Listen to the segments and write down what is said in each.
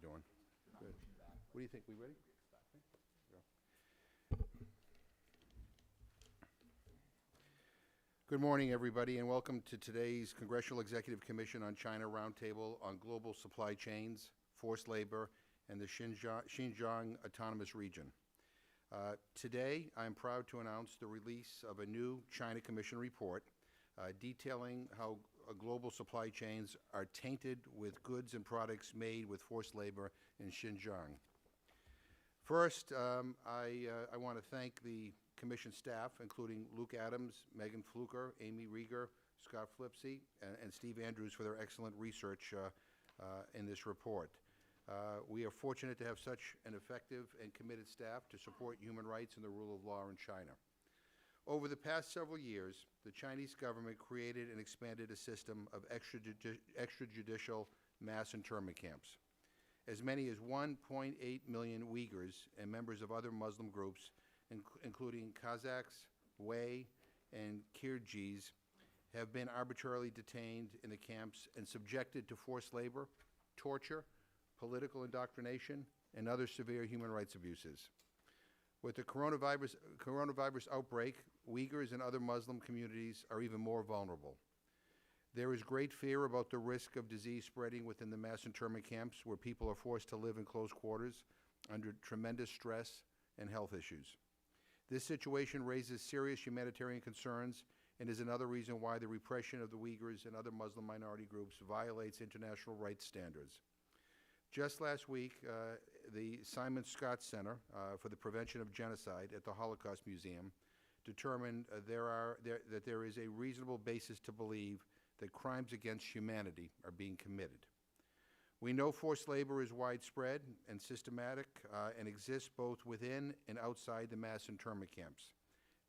you doing? Good. What do you think? We ready? Good morning, everybody, and welcome to today's Congressional-Executive Commission on China Roundtable on Global Supply Chains, Forced Labor, and the Xinjiang Autonomous Region. Today, I am proud to announce the release of a new China Commission report detailing how global supply chains are tainted with goods and products made with forced labor in Xinjiang. First, I want to thank the Commission staff, including Luke Adams, Megan Fluker, Amy Rieger, Scott Flipsy, and Steve Andrews for their excellent research in this report. We are fortunate to have such an effective and committed staff to support human rights and the rule of law in China. Over the past several years, the Chinese government created and expanded a system of extrajudicial mass internment camps. As many as 1.8 million Uyghurs and members of other Muslim groups, including Kazakhs, Uyghurs, and Kyrgyz, have been arbitrarily detained in the camps and subjected to forced labor, torture, political indoctrination, and other severe human rights abuses. With the coronavirus outbreak, Uyghurs and other Muslim communities are even more vulnerable. There is great fear about the risk of disease spreading within the mass internment camps, where people are forced to live in close quarters under tremendous stress and health issues. This situation raises serious humanitarian concerns and is another reason why the repression of the Uyghurs and other Muslim minority groups violates international rights standards. Just last week, the Simon Scott Center for the Prevention of Genocide at the Holocaust Museum determined that there is a reasonable basis to believe that crimes against humanity are being committed. We know forced labor is widespread and systematic and exists both within and outside the mass internment camps.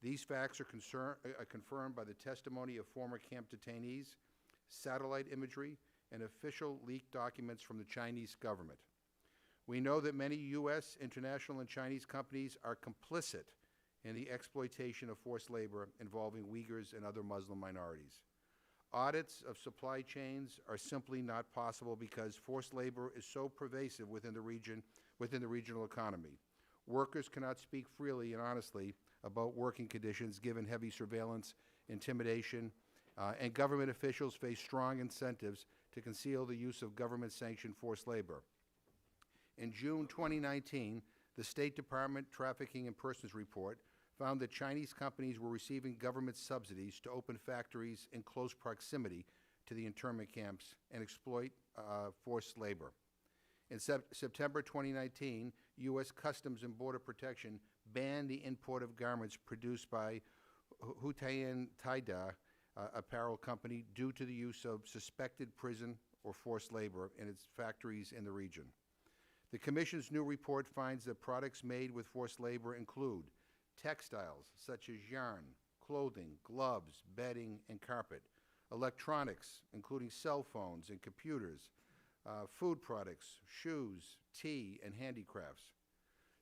These facts are confirmed by the testimony of former camp detainees, satellite imagery, and official leaked documents from the Chinese government. We know that many U.S., international, and Chinese companies are complicit in the exploitation of forced labor involving Uyghurs and other Muslim minorities. Audits of supply chains are simply not possible because forced labor is so pervasive within the regional economy. Workers cannot speak freely and honestly about working conditions given heavy surveillance, intimidation, and government officials face strong incentives to conceal the use of government-sanctioned forced labor. In June 2019, the State Department Trafficking in Persons report found that Chinese companies were receiving government subsidies to open factories in close proximity to the internment camps and exploit forced labor. In September 2019, U.S. Customs and Border Protection banned the import of garments produced by Hutayan Taida apparel company due to the use of suspected prison or forced labor in its factories in the region. The Commission's new report finds that products made with forced labor include textiles such as yarn, clothing, gloves, bedding, and carpet, electronics, including cell phones and computers, food products, shoes, tea, and handicrafts.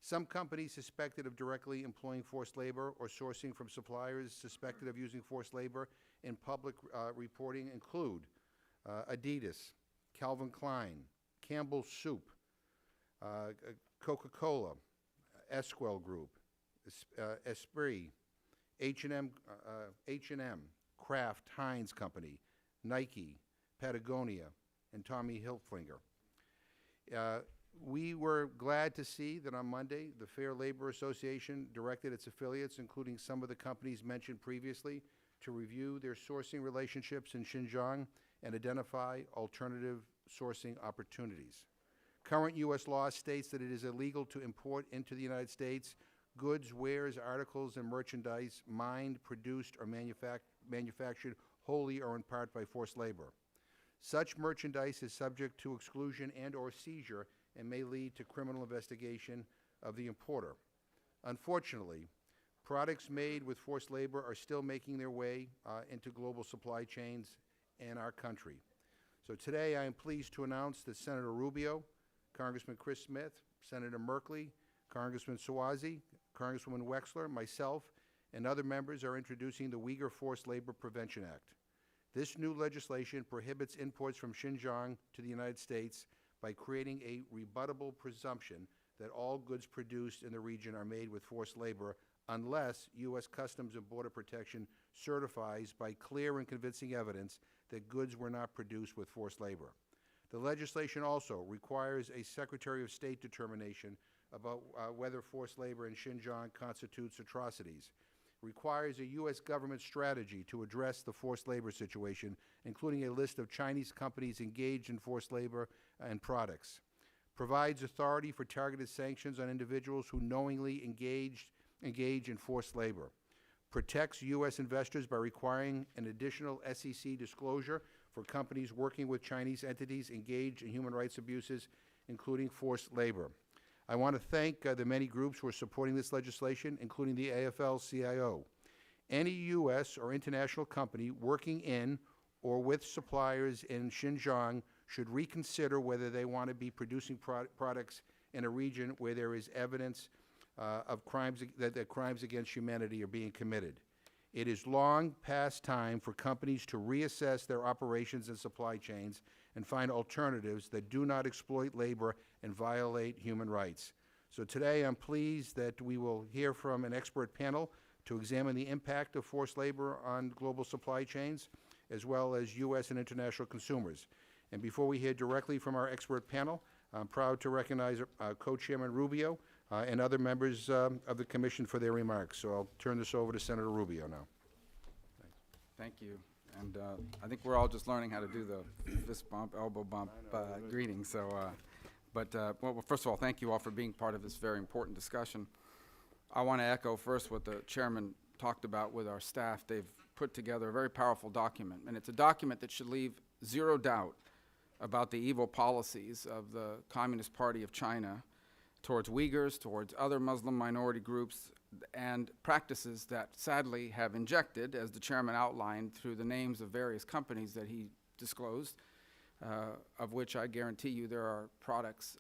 Some companies suspected of directly employing forced labor or sourcing from suppliers suspected of using forced labor in public reporting include Adidas, Calvin Klein, Campbell's Soup, Coca-Cola, Esquel Group, Esprit, H&M, Kraft Heinz Company, Nike, Patagonia, and Tommy Hilfiger. We were glad to see that on Monday, the Fair Labor Association directed its affiliates, including some of the companies mentioned previously, to review their sourcing relationships in Xinjiang and identify alternative sourcing opportunities. Current U.S. law states that it is illegal to import into the United States goods, wares, articles, and merchandise mined, produced, or manufactured wholly or in part by forced labor. Such merchandise is subject to exclusion and/or seizure and may lead to criminal investigation of the importer. Unfortunately, products made with forced labor are still making their way into global supply chains in our country. So today I am pleased to announce that Senator Rubio, Congressman Chris Smith, Senator Merkley, Congressman Suozzi, Congresswoman Wexler, myself, and other members are introducing the Uyghur Forced Labor Prevention Act. This new legislation prohibits imports from Xinjiang to the United States by creating a rebuttable presumption that all goods produced in the region are made with forced labor unless U.S. Customs and Border Protection certifies by clear and convincing evidence that goods were not produced with forced labor. The legislation also requires a Secretary of State determination about whether forced labor in Xinjiang constitutes atrocities, requires a U.S. government strategy to address the forced labor situation, including a list of Chinese companies engaged in forced labor and products, provides authority for targeted sanctions on individuals who knowingly engage in forced labor, protects U.S. investors by requiring an additional SEC disclosure for companies working with Chinese entities engaged in human rights abuses, including forced labor. I want to thank the many groups who are supporting this legislation, including the AFL-CIO. Any U.S. or international company working in or with suppliers in Xinjiang should reconsider whether they want to be producing products in a region where there is evidence of crimes that crimes against humanity are being committed. It is long past time for companies to reassess their operations and supply chains and find alternatives that do not exploit labor and violate human rights. So today I'm pleased that we will hear from an expert panel to examine the impact of forced labor on global supply chains, as well as U.S. and international consumers. And before we hear directly from our expert panel, I'm proud to recognize Co-Chairman Rubio and other members of the Commission for their remarks. So I'll turn this over to Senator Rubio now. Thank you. And I think we're all just learning how to do the fist bump, elbow bump greeting. So, well, first of all, thank you all for being part of this very important discussion. I want to echo first what the chairman talked about with our staff. They've put together a very powerful document, and it's a document that should leave zero doubt about the evil policies of the Communist Party of China towards Uyghurs, towards other Muslim minority groups, and practices that sadly have injected, as the chairman outlined, through the names of various companies that he disclosed, of which I guarantee you there are products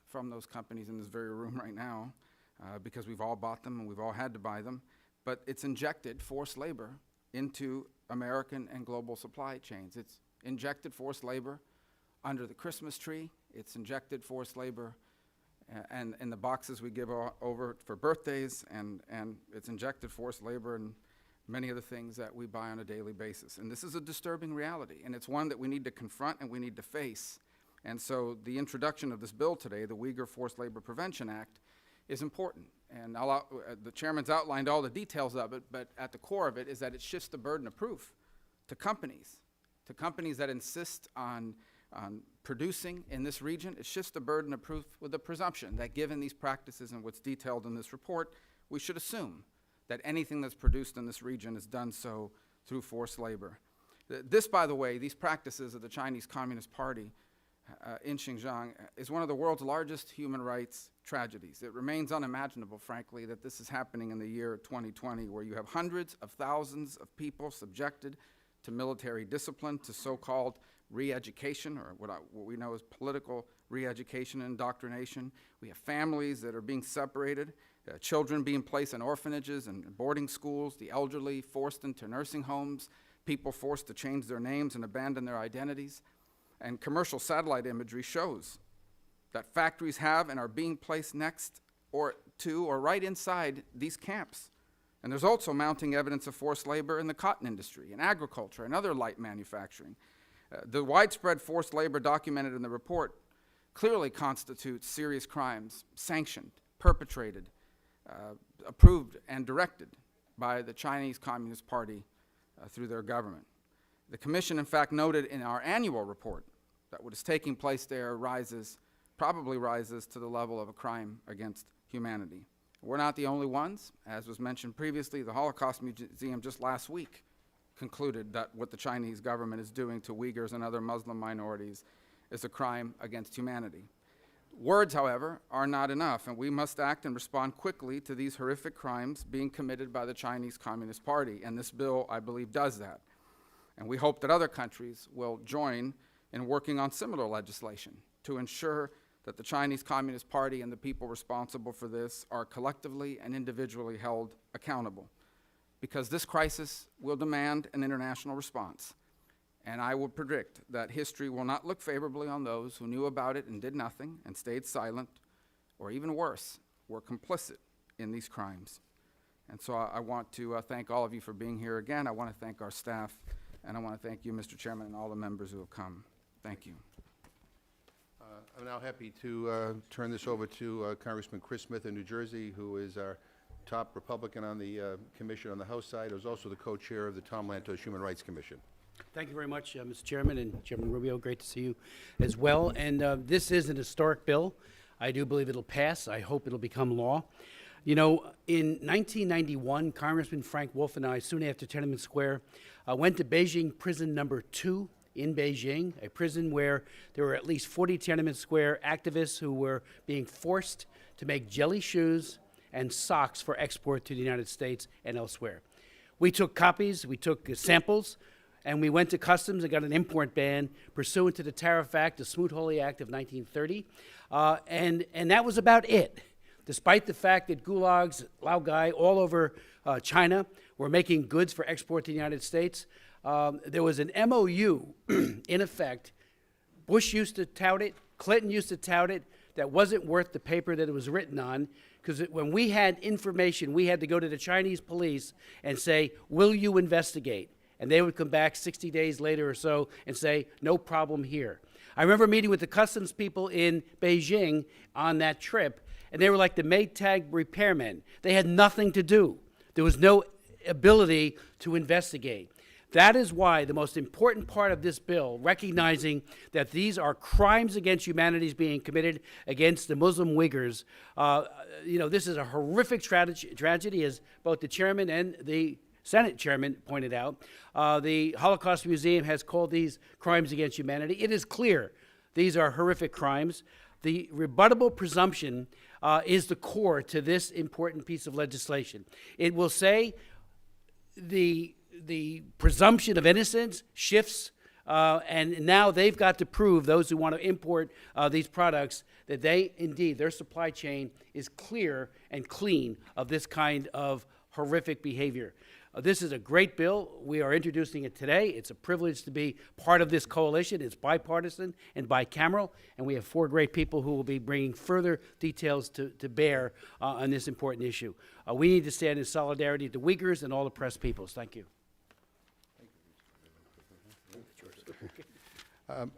from those companies in this very room right now, because we've all bought them and we've all had to buy them. But it's injected forced labor into American and global supply chains. It's injected forced labor under the Christmas tree. It's injected forced labor and in the boxes we give over for birthdays, and it's injected forced labor and many of the things that we buy on a daily basis. And this is a disturbing reality, and it's one that we need to confront and we need to face. And so the introduction of this bill today, the Uyghur Forced Labor Prevention Act, is important. And the chairman's outlined all the details of it, but at the core of it is that it shifts the burden of proof to companies that insist on producing in this region. It shifts the burden of proof with the presumption that given these practices and what's detailed in this report, we should assume that anything that's produced in this region is done so through forced labor. This, by the way, these practices of the Chinese Communist Party in Xinjiang is one of the world's largest human rights tragedies. It remains unimaginable, frankly, that this is happening in the year 2020, where you have hundreds of thousands of people subjected to military discipline, to so-called re-education, or what we know as political re-education and indoctrination. We have families that are being separated, children being placed in orphanages and boarding schools, the elderly forced into nursing homes, people forced to change their names and abandon their identities. And commercial satellite imagery shows that factories have and are being placed next or to or right inside these camps. And there's also mounting evidence of forced labor in the cotton industry, in agriculture, and other light manufacturing. The widespread forced labor documented in the report clearly constitutes serious crimes, sanctioned, perpetrated, approved, and directed by the Chinese Communist Party through their government. The Commission, in fact, noted in our annual report that what is taking place there probably rises to the level of a crime against humanity. We're not the only ones. As was mentioned previously, the Holocaust Museum just last week concluded that what the Chinese government is doing to Uyghurs and other Muslim minorities is a crime against humanity. Words, however, are not enough, and we must act and respond quickly to these horrific crimes being committed by the Chinese Communist Party, and this bill, I believe, does that. And we hope that other countries will join in working on similar legislation to ensure that the Chinese Communist Party and the people responsible for this are collectively and individually held accountable, because this crisis will demand an international response. And I will predict that history will not look favorably on those who knew about it and did nothing and stayed silent, or even worse, were complicit in these crimes. And so I want to thank all of you for being here again. I want to thank our staff, and I want to thank you, Mr. Chairman, and all the members who have come. Thank you. I'm now happy to turn this over to Congressman Chris Smith of New Jersey, who is our top Republican on the commission on the House side, who's also the co-chair of the Tom Lantos Human Rights Commission. Thank you very much, Mr. Chairman, and Chairman Rubio, great to see you as well. And this is an historic bill. I do believe it'll pass. I hope it'll become law. You know, in 1991, Congressman Frank Wolf and I, soon after Tiananmen Square, went to Beijing prison number 2 in Beijing, a prison where there were at least 40 Tiananmen Square activists who were being forced to make jelly shoes and socks for export to the United States and elsewhere. We took copies, we took samples, and we went to customs and got an import ban pursuant to the Tariff Act, the Smoot-Hawley Act of 1930, and that was about it. Despite the fact that gulags, laogai, all over China were making goods for export to the United States, there was an MOU in effect. Bush used to tout it, Clinton used to tout it, that wasn't worth the paper that it was written on, because when we had information, we had to go to the Chinese police and say, will you investigate? And they would come back 60 days later or so and say, no problem here. I remember meeting with the customs people in Beijing on that trip, and they were like the Maytag repairmen. They had nothing to do. There was no ability to investigate. That is why the most important part of this bill, recognizing that these are crimes against humanity being committed against the Muslim Uyghurs, you know, this is a horrific tragedy, as both the chairman and the Senate chairman pointed out. The Holocaust Museum has called these crimes against humanity. It is clear these are horrific crimes. The rebuttable presumption is the core to this important piece of legislation. It will say the presumption of innocence shifts, and now they've got to prove, those who want to import these products, that they, indeed, their supply chain is clear and clean of this kind of horrific behavior. This is a great bill. We are introducing it today. It's a privilege to be part of this coalition. It's bipartisan and bicameral, and we have 4 great people who will be bringing further details to bear on this important issue. We need to stand in solidarity with the Uyghurs and all oppressed peoples. Thank you.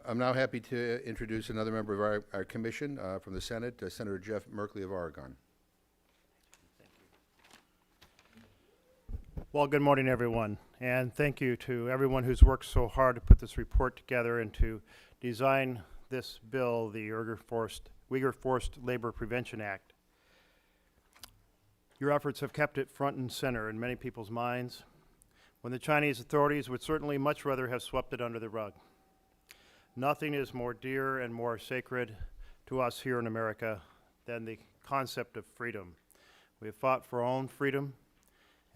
I'm now happy to introduce another member of our commission from the Senate, Senator Jeff Merkley of Oregon. Well, good morning, everyone, and thank you to everyone who's worked so hard to put this report together and to design this bill, the Uyghur Forced Labor Prevention Act. Your efforts have kept it front and center in many people's minds, when the Chinese authorities would certainly much rather have swept it under the rug. Nothing is more dear and more sacred to us here in America than the concept of freedom. We have fought for our own freedom,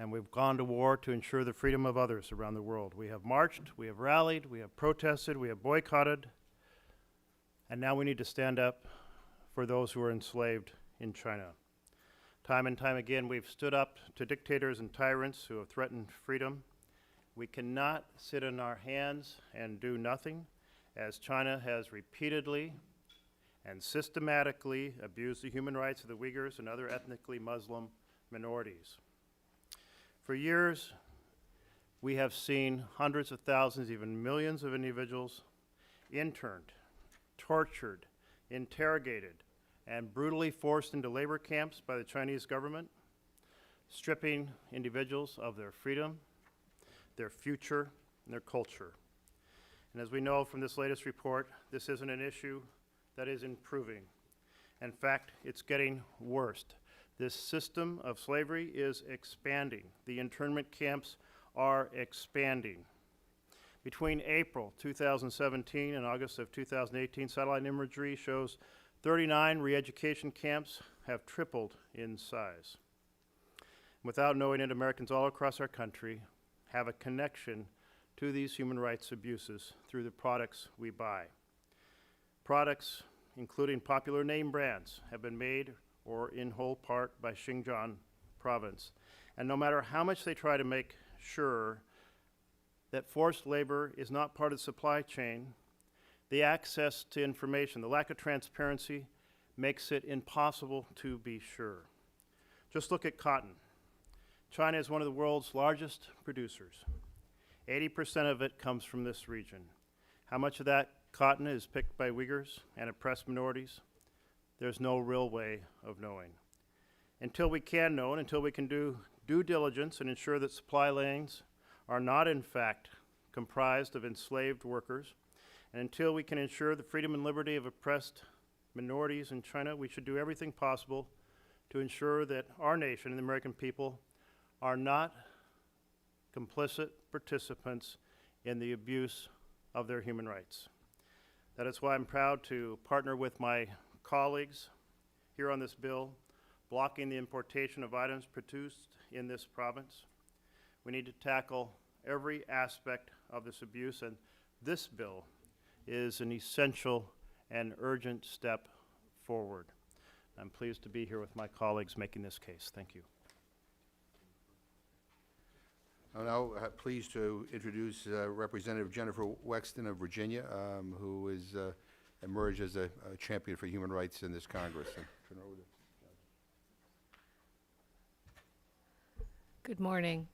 and we've gone to war to ensure the freedom of others around the world. We have marched, we have rallied, we have protested, we have boycotted, and now we need to stand up for those who are enslaved in China. Time and time again, we've stood up to dictators and tyrants who have threatened freedom. We cannot sit on our hands and do nothing, as China has repeatedly and systematically abused the human rights of the Uyghurs and other ethnically Muslim minorities. For years, we have seen hundreds of thousands, even millions of individuals interned, tortured, interrogated, and brutally forced into labor camps by the Chinese government, stripping individuals of their freedom, their future, and their culture. And as we know from this latest report, this isn't an issue that is improving. In fact, it's getting worse. This system of slavery is expanding. The internment camps are expanding. Between April 2017 and August of 2018, satellite imagery shows 39 re-education camps have tripled in size. Without knowing it, Americans all across our country have a connection to these human rights abuses through the products we buy. Products, including popular name brands, have been made or in whole part by Xinjiang province. And no matter how much they try to make sure that forced labor is not part of the supply chain, the access to information, the lack of transparency makes it impossible to be sure. Just look at cotton. China is one of the world's largest producers. 80% of it comes from this region. How much of that cotton is picked by Uyghurs and oppressed minorities? There's no real way of knowing. Until we can know and until we can do due diligence and ensure that supply lanes are not in fact comprised of enslaved workers, and until we can ensure the freedom and liberty of oppressed minorities in China, we should do everything possible to ensure that our nation and the American people are not complicit participants in the abuse of their human rights. That is why I'm proud to partner with my colleagues here on this bill, blocking the importation of items produced in this province. We need to tackle every aspect of this abuse, and this bill is an essential and urgent step forward. I'm pleased to be here with my colleagues making this case. Thank you. I'm now pleased to introduce Representative Jennifer Wexton of Virginia, who has emerged as a champion for human rights in this Congress. Good morning.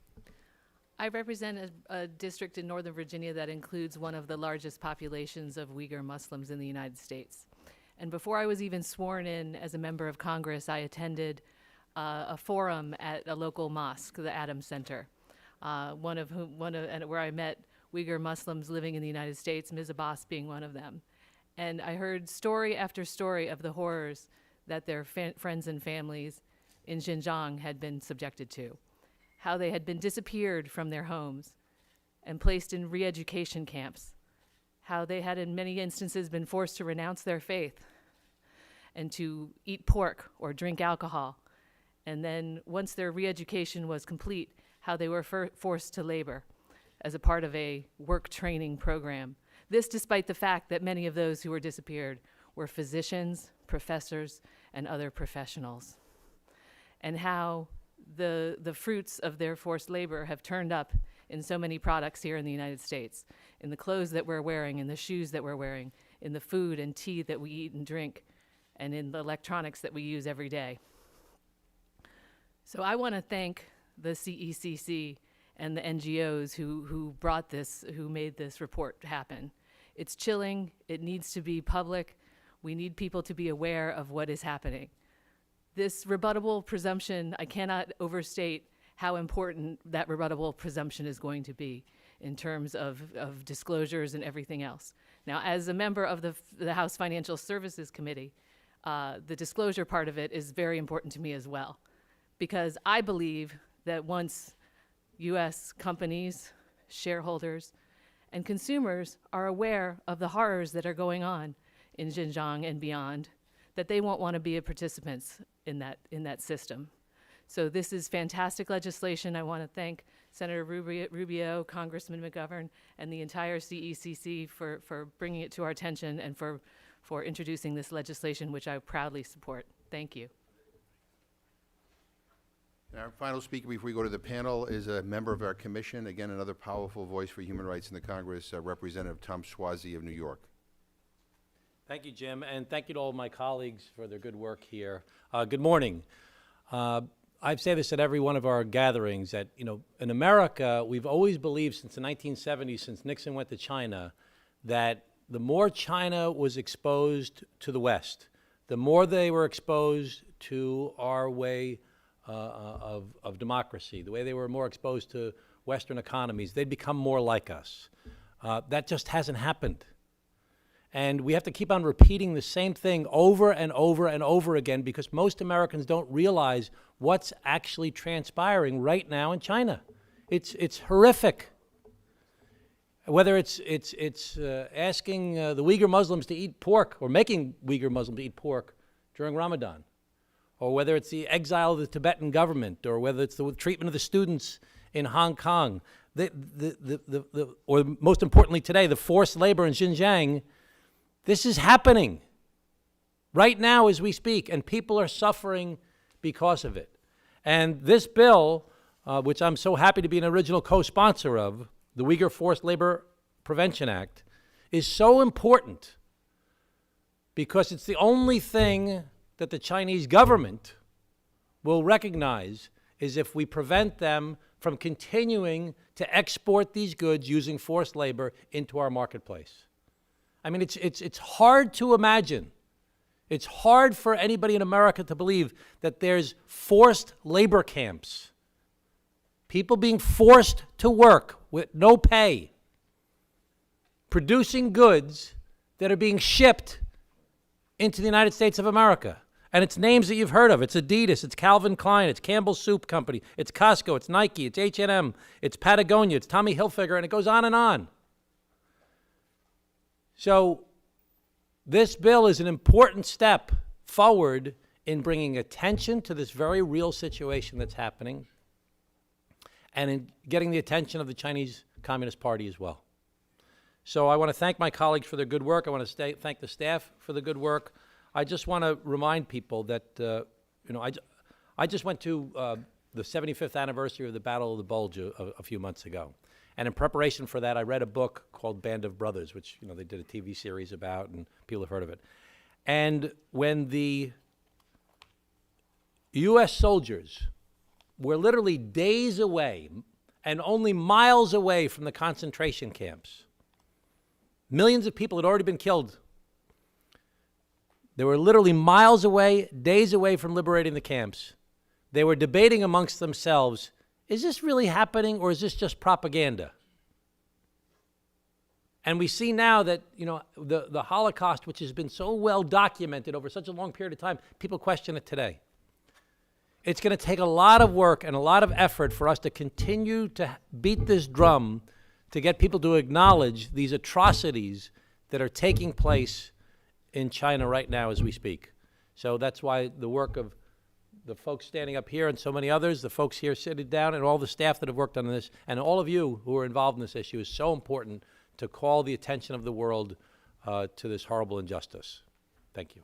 I represent a district in Northern Virginia that includes one of the largest populations of Uyghur Muslims in the United States. And before I was even sworn in as a member of Congress, I attended a forum at a local mosque, the Adams Center, and where I met Uyghur Muslims living in the United States, Ms. Abbas being one of them. And I heard story after story of the horrors that their friends and families in Xinjiang had been subjected to, how they had been disappeared from their homes and placed in re-education camps, how they had in many instances been forced to renounce their faith and to eat pork or drink alcohol. And then once their re-education was complete, how they were forced to labor as a part of a work training program. This despite the fact that many of those who were disappeared were physicians, professors, and other professionals. And how the fruits of their forced labor have turned up in so many products here in the United States, in the clothes that we're wearing, in the shoes that we're wearing, in the food and tea that we eat and drink, and in the electronics that we use every day. So I want to thank the CECC and the NGOs who brought this, who made this report happen. It's chilling. It needs to be public. We need people to be aware of what is happening. This rebuttable presumption, I cannot overstate how important that rebuttable presumption is going to be in terms of disclosures and everything else. Now, as a member of the House Financial Services Committee, the disclosure part of it is very important to me as well, because I believe that once U.S. companies, shareholders, and consumers are aware of the horrors that are going on in Xinjiang and beyond, that they won't want to be participants in that system. So this is fantastic legislation. I want to thank Senator Rubio, Congressman McGovern, and the entire CECC for bringing it to our attention and for introducing this legislation, which I proudly support. Thank you. And our final speaker before we go to the panel is a member of our commission, again, another powerful voice for human rights in the Congress, Representative Tom Suozzi of New York. Thank you, Jim, and thank you to all my colleagues for their good work here. Good morning. I say this at every one of our gatherings that, in America, we've always believed since the 1970s, since Nixon went to China, that the more China was exposed to the West, the more they were exposed to our way of democracy, the way they were more exposed to Western economies, they'd become more like us. That just hasn't happened. And we have to keep on repeating the same thing over and over and over again because most Americans don't realize what's actually transpiring right now in China. It's horrific. Whether it's asking the Uyghur Muslims to eat pork or making Uyghur Muslims eat pork during Ramadan, or whether it's the exile of the Tibetan government, or whether it's the treatment of the students in Hong Kong, or most importantly today, the forced labor in Xinjiang. This is happening right now as we speak, and people are suffering because of it. And this bill, which I'm so happy to be an original co-sponsor of, the Uyghur Forced Labor Prevention Act, is so important because it's the only thing that the Chinese government will recognize is if we prevent them from continuing to export these goods using forced labor into our marketplace. I mean, it's hard to imagine. It's hard for anybody in America to believe that there's forced labor camps, people being forced to work with no pay, producing goods that are being shipped into the United States of America. And it's names that you've heard of. It's Adidas, it's Calvin Klein, it's Campbell's Soup Company, it's Costco, it's Nike, it's H&M, it's Patagonia, it's Tommy Hilfiger, and it goes on and on. So this bill is an important step forward in bringing attention to this very real situation that's happening and in getting the attention of the Chinese Communist Party as well. So I want to thank my colleagues for their good work. I want to thank the staff for the good work. I just want to remind people that, I just went to the 75th anniversary of the Battle of the Bulge a few months ago. And in preparation for that, I read a book called Band of Brothers, which, they did a TV series about, and people have heard of it. And when the U.S. soldiers were literally days away and only miles away from the concentration camps, millions of people had already been killed. They were literally miles away, days away from liberating the camps. They were debating amongst themselves, is this really happening or is this just propaganda? And we see now that, the Holocaust, which has been so well documented over such a long period of time, people question it today. It's going to take a lot of work and a lot of effort for us to continue to beat this drum to get people to acknowledge these atrocities that are taking place in China right now as we speak. So that's why the work of the folks standing up here and so many others, the folks here sitting down, and all the staff that have worked on this, and all of you who are involved in this issue is so important to call the attention of the world to this horrible injustice. Thank you.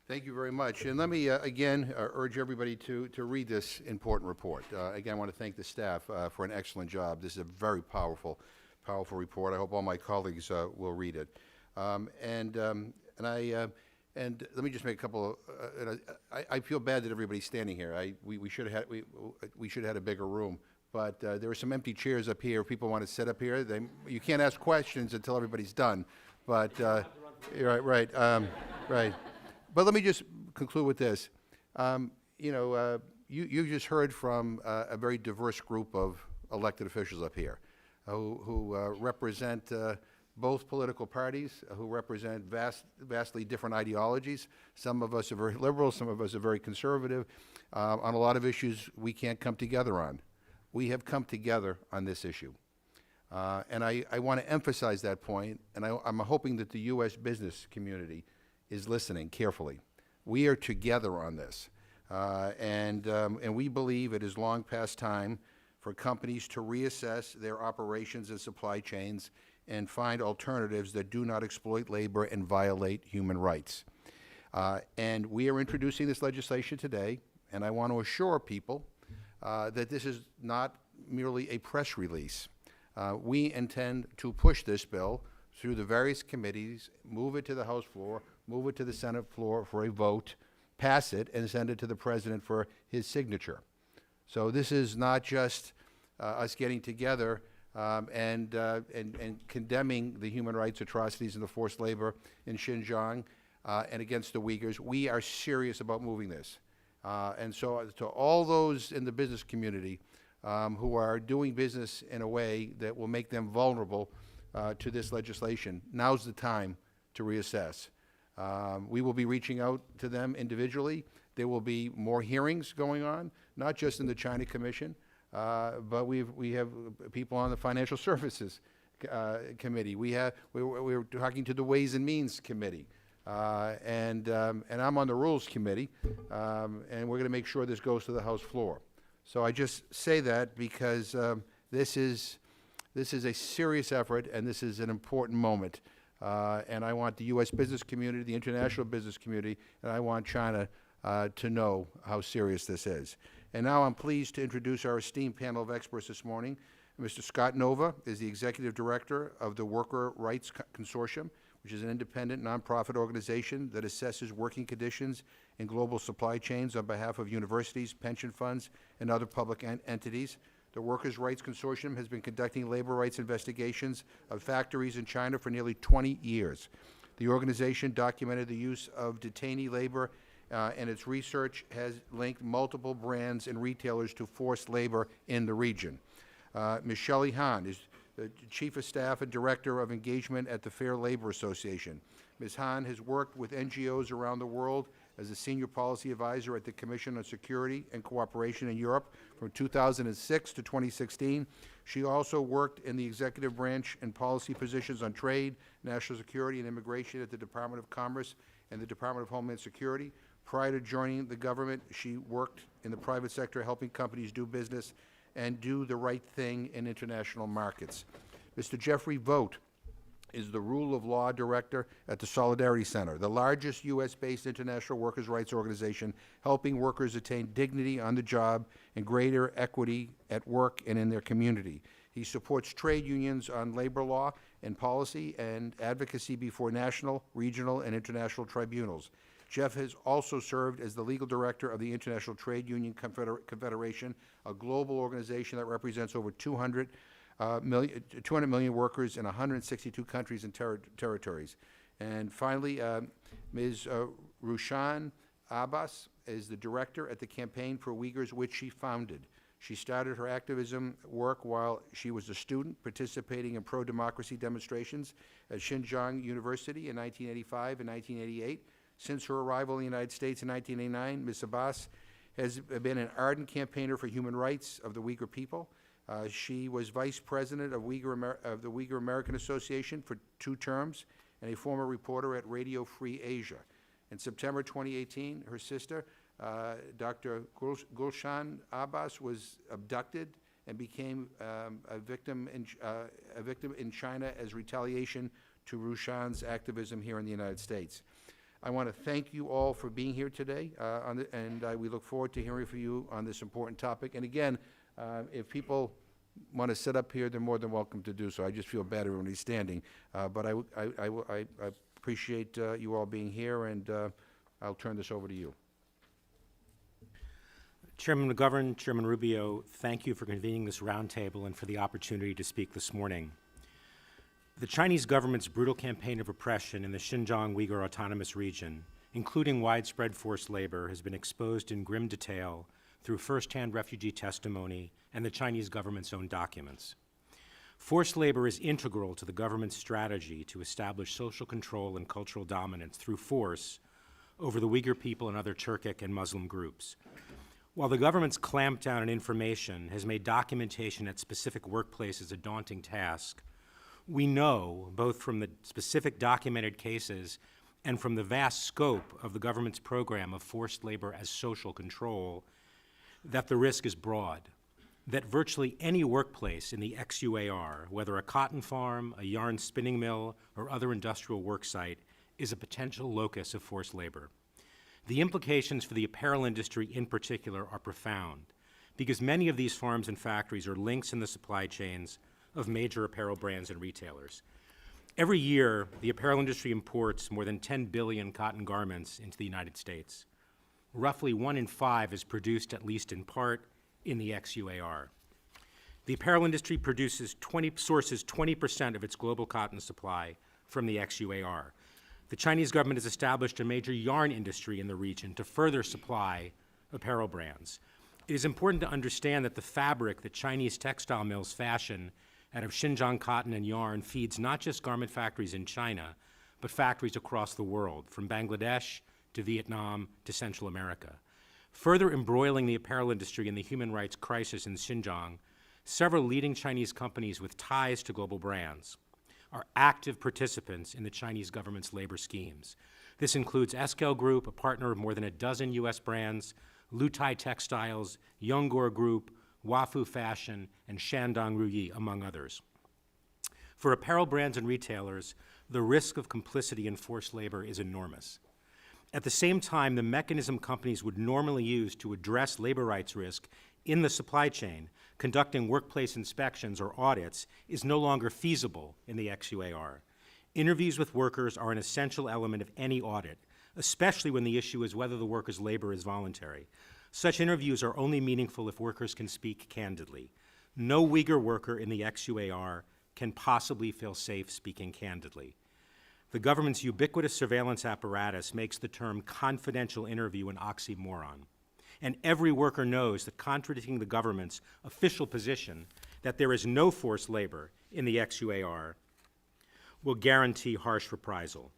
Thank you very much. And let me, again, urge everybody to read this important report. Again, I want to thank the staff for an excellent job. This is a very powerful report. I hope all my colleagues will read it. And let me just make a couple of, I feel bad that everybody's standing here. We should have had a bigger room. But there are some empty chairs up here. People want to sit up here. You can't ask questions until everybody's done. But, right. But let me just conclude with this. You just heard from a very diverse group of elected officials up here who represent both political parties, who represent vastly different ideologies. Some of us are very liberal, some of us are very conservative. On a lot of issues we can't come together on. We have come together on this issue. And I want to emphasize that point, and I'm hoping that the U.S. business community is listening carefully. We are together on this. And we believe it is long past time for companies to reassess their operations and supply chains and find alternatives that do not exploit labor and violate human rights. And we are introducing this legislation today, and I want to assure people that this is not merely a press release. We intend to push this bill through the various committees, move it to the House floor, move it to the Senate floor for a vote, pass it, and send it to the President for his signature. So this is not just us getting together and condemning the human rights atrocities and the forced labor in Xinjiang and against the Uyghurs. We are serious about moving this. And so to all those in the business community who are doing business in a way that will make them vulnerable to this legislation, now's the time to reassess. We will be reaching out to them individually. There will be more hearings going on, not just in the China Commission, but we have people on the Financial Services Committee. We're talking to the Ways and Means Committee. And I'm on the Rules Committee, and we're going to make sure this goes to the House floor. So I just say that because this is a serious effort, and this is an important moment. And I want the U.S. business community, the international business community, and I want China to know how serious this is. And now I'm pleased to introduce our esteemed panel of experts this morning. Mr. Scott Nova is the Executive Director of the Worker Rights Consortium, which is an independent nonprofit organization that assesses working conditions in global supply chains on behalf of universities, pension funds, and other public entities. The Workers' Rights Consortium has been conducting labor rights investigations of factories in China for nearly 20 years. The organization documented the use of detainee labor, and its research has linked multiple brands and retailers to forced labor in the region. Ms. Shelley Hahn is the Chief of Staff and Director of Engagement at the Fair Labor Association. Ms. Hahn has worked with NGOs around the world as a Senior Policy Advisor at the Commission on Security and Cooperation in Europe from 2006 to 2016. She also worked in the executive branch and policy positions on trade, national security, and immigration at the Department of Commerce and the Department of Homeland Security. Prior to joining the government, she worked in the private sector helping companies do business and do the right thing in international markets. Mr. Jeffrey Vogt is the Rule of Law Director at the Solidarity Center, the largest U.S.-based international workers' rights organization helping workers attain dignity on the job and greater equity at work and in their community. He supports trade unions on labor law and policy and advocacy before national, regional, and international tribunals. Jeff has also served as the legal director of the International Trade Union Confederation, a global organization that represents over 200 million workers in 162 countries and territories. And finally, Ms. Rushan Abbas is the director at the Campaign for Uyghurs, which she founded. She started her activism work while she was a student, participating in pro-democracy demonstrations at Xinjiang University in 1985 and 1988. Since her arrival in the United States in 1989, Ms. Abbas has been an ardent campaigner for human rights of the Uyghur people. She was vice president of the Uyghur American Association for 2 terms and a former reporter at Radio Free Asia. In September 2018, her sister, Dr. Gulshan Abbas, was abducted and became a victim in China as retaliation to Rushan's activism here in the United States. I want to thank you all for being here today, we look forward to hearing from you on this important topic. And again, if people want to sit up here, they're more than welcome to do so. I just feel bad everybody's standing. But I appreciate you all being here, and I'll turn this over to you. Chairman McGovern, Chairman Rubio, thank you for convening this roundtable and for the opportunity to speak this morning. The Chinese government's brutal campaign of oppression in the Xinjiang Uyghur Autonomous Region, including widespread forced labor, has been exposed in grim detail through first-hand refugee testimony and the Chinese government's own documents. Forced labor is integral to the government's strategy to establish social control and cultural dominance through force over the Uyghur people and other Turkic and Muslim groups. While the government's clampdown on information has made documentation at specific workplaces a daunting task, we know, both from the specific documented cases and from the vast scope of the government's program of forced labor as social control, that the risk is broad, that virtually any workplace in the XUAR, whether a cotton farm, a yarn spinning mill, or other industrial work site, is a potential locus of forced labor. The implications for the apparel industry in particular are profound, because many of these farms and factories are links in the supply chains of major apparel brands and retailers. Every year, the apparel industry imports more than 10 billion cotton garments into the United States. Roughly 1 in 5 is produced, at least in part, in the XUAR. The apparel industry sources 20% of its global cotton supply from the XUAR. The Chinese government has established a major yarn industry in the region to further supply apparel brands. It is important to understand that the fabric that Chinese textile mills fashion out of Xinjiang cotton and yarn feeds not just garment factories in China, but factories across the world, from Bangladesh to Vietnam to Central America. Further embroiling the apparel industry in the human rights crisis in Xinjiang, several leading Chinese companies with ties to global brands are active participants in the Chinese government's labor schemes. This includes Eskel Group, a partner of more than a dozen U.S. brands, Lutai Textiles, Yonggor Group, Wafu Fashion, and Shandong Ruyi, among others. For apparel brands and retailers, the risk of complicity in forced labor is enormous. At the same time, the mechanism companies would normally use to address labor rights risk in the supply chain, conducting workplace inspections or audits is no longer feasible in the XUAR. Interviews with workers are an essential element of any audit, especially when the issue is whether the worker's labor is voluntary. Such interviews are only meaningful if workers can speak candidly. No Uyghur worker in the XUAR can possibly feel safe speaking candidly. The government's ubiquitous surveillance apparatus makes the term confidential interview an oxymoron. And every worker knows that contradicting the government's official position that there is no forced labor in the XUAR will guarantee harsh reprisal.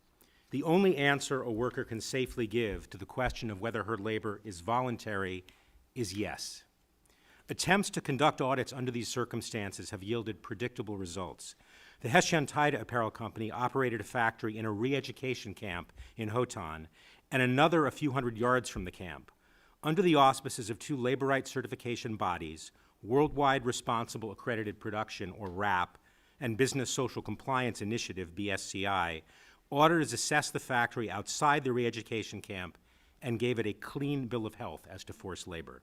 The only answer a worker can safely give to the question of whether her labor is voluntary is yes. Attempts to conduct audits under these circumstances have yielded predictable results. The Xinjiang apparel company operated a factory in a re-education camp in Hotan and another a few hundred yards from the camp. Under the auspices of two labor rights certification bodies, Worldwide Responsible Accredited Production, or WRAP, and Business Social Compliance Initiative, BSCI, auditors assessed the factory outside the re-education camp and gave it a clean bill of health as to forced labor.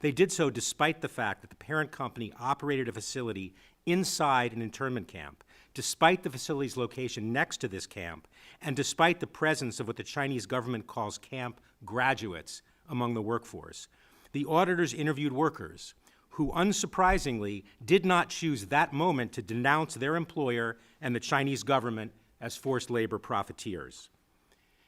They did so despite the fact that the parent company operated a facility inside an internment camp, despite the facility's location next to this camp, and despite the presence of what the Chinese government calls camp graduates among the workforce. The auditors interviewed workers who, unsurprisingly, did not choose that moment to denounce their employer and the Chinese government as forced labor profiteers.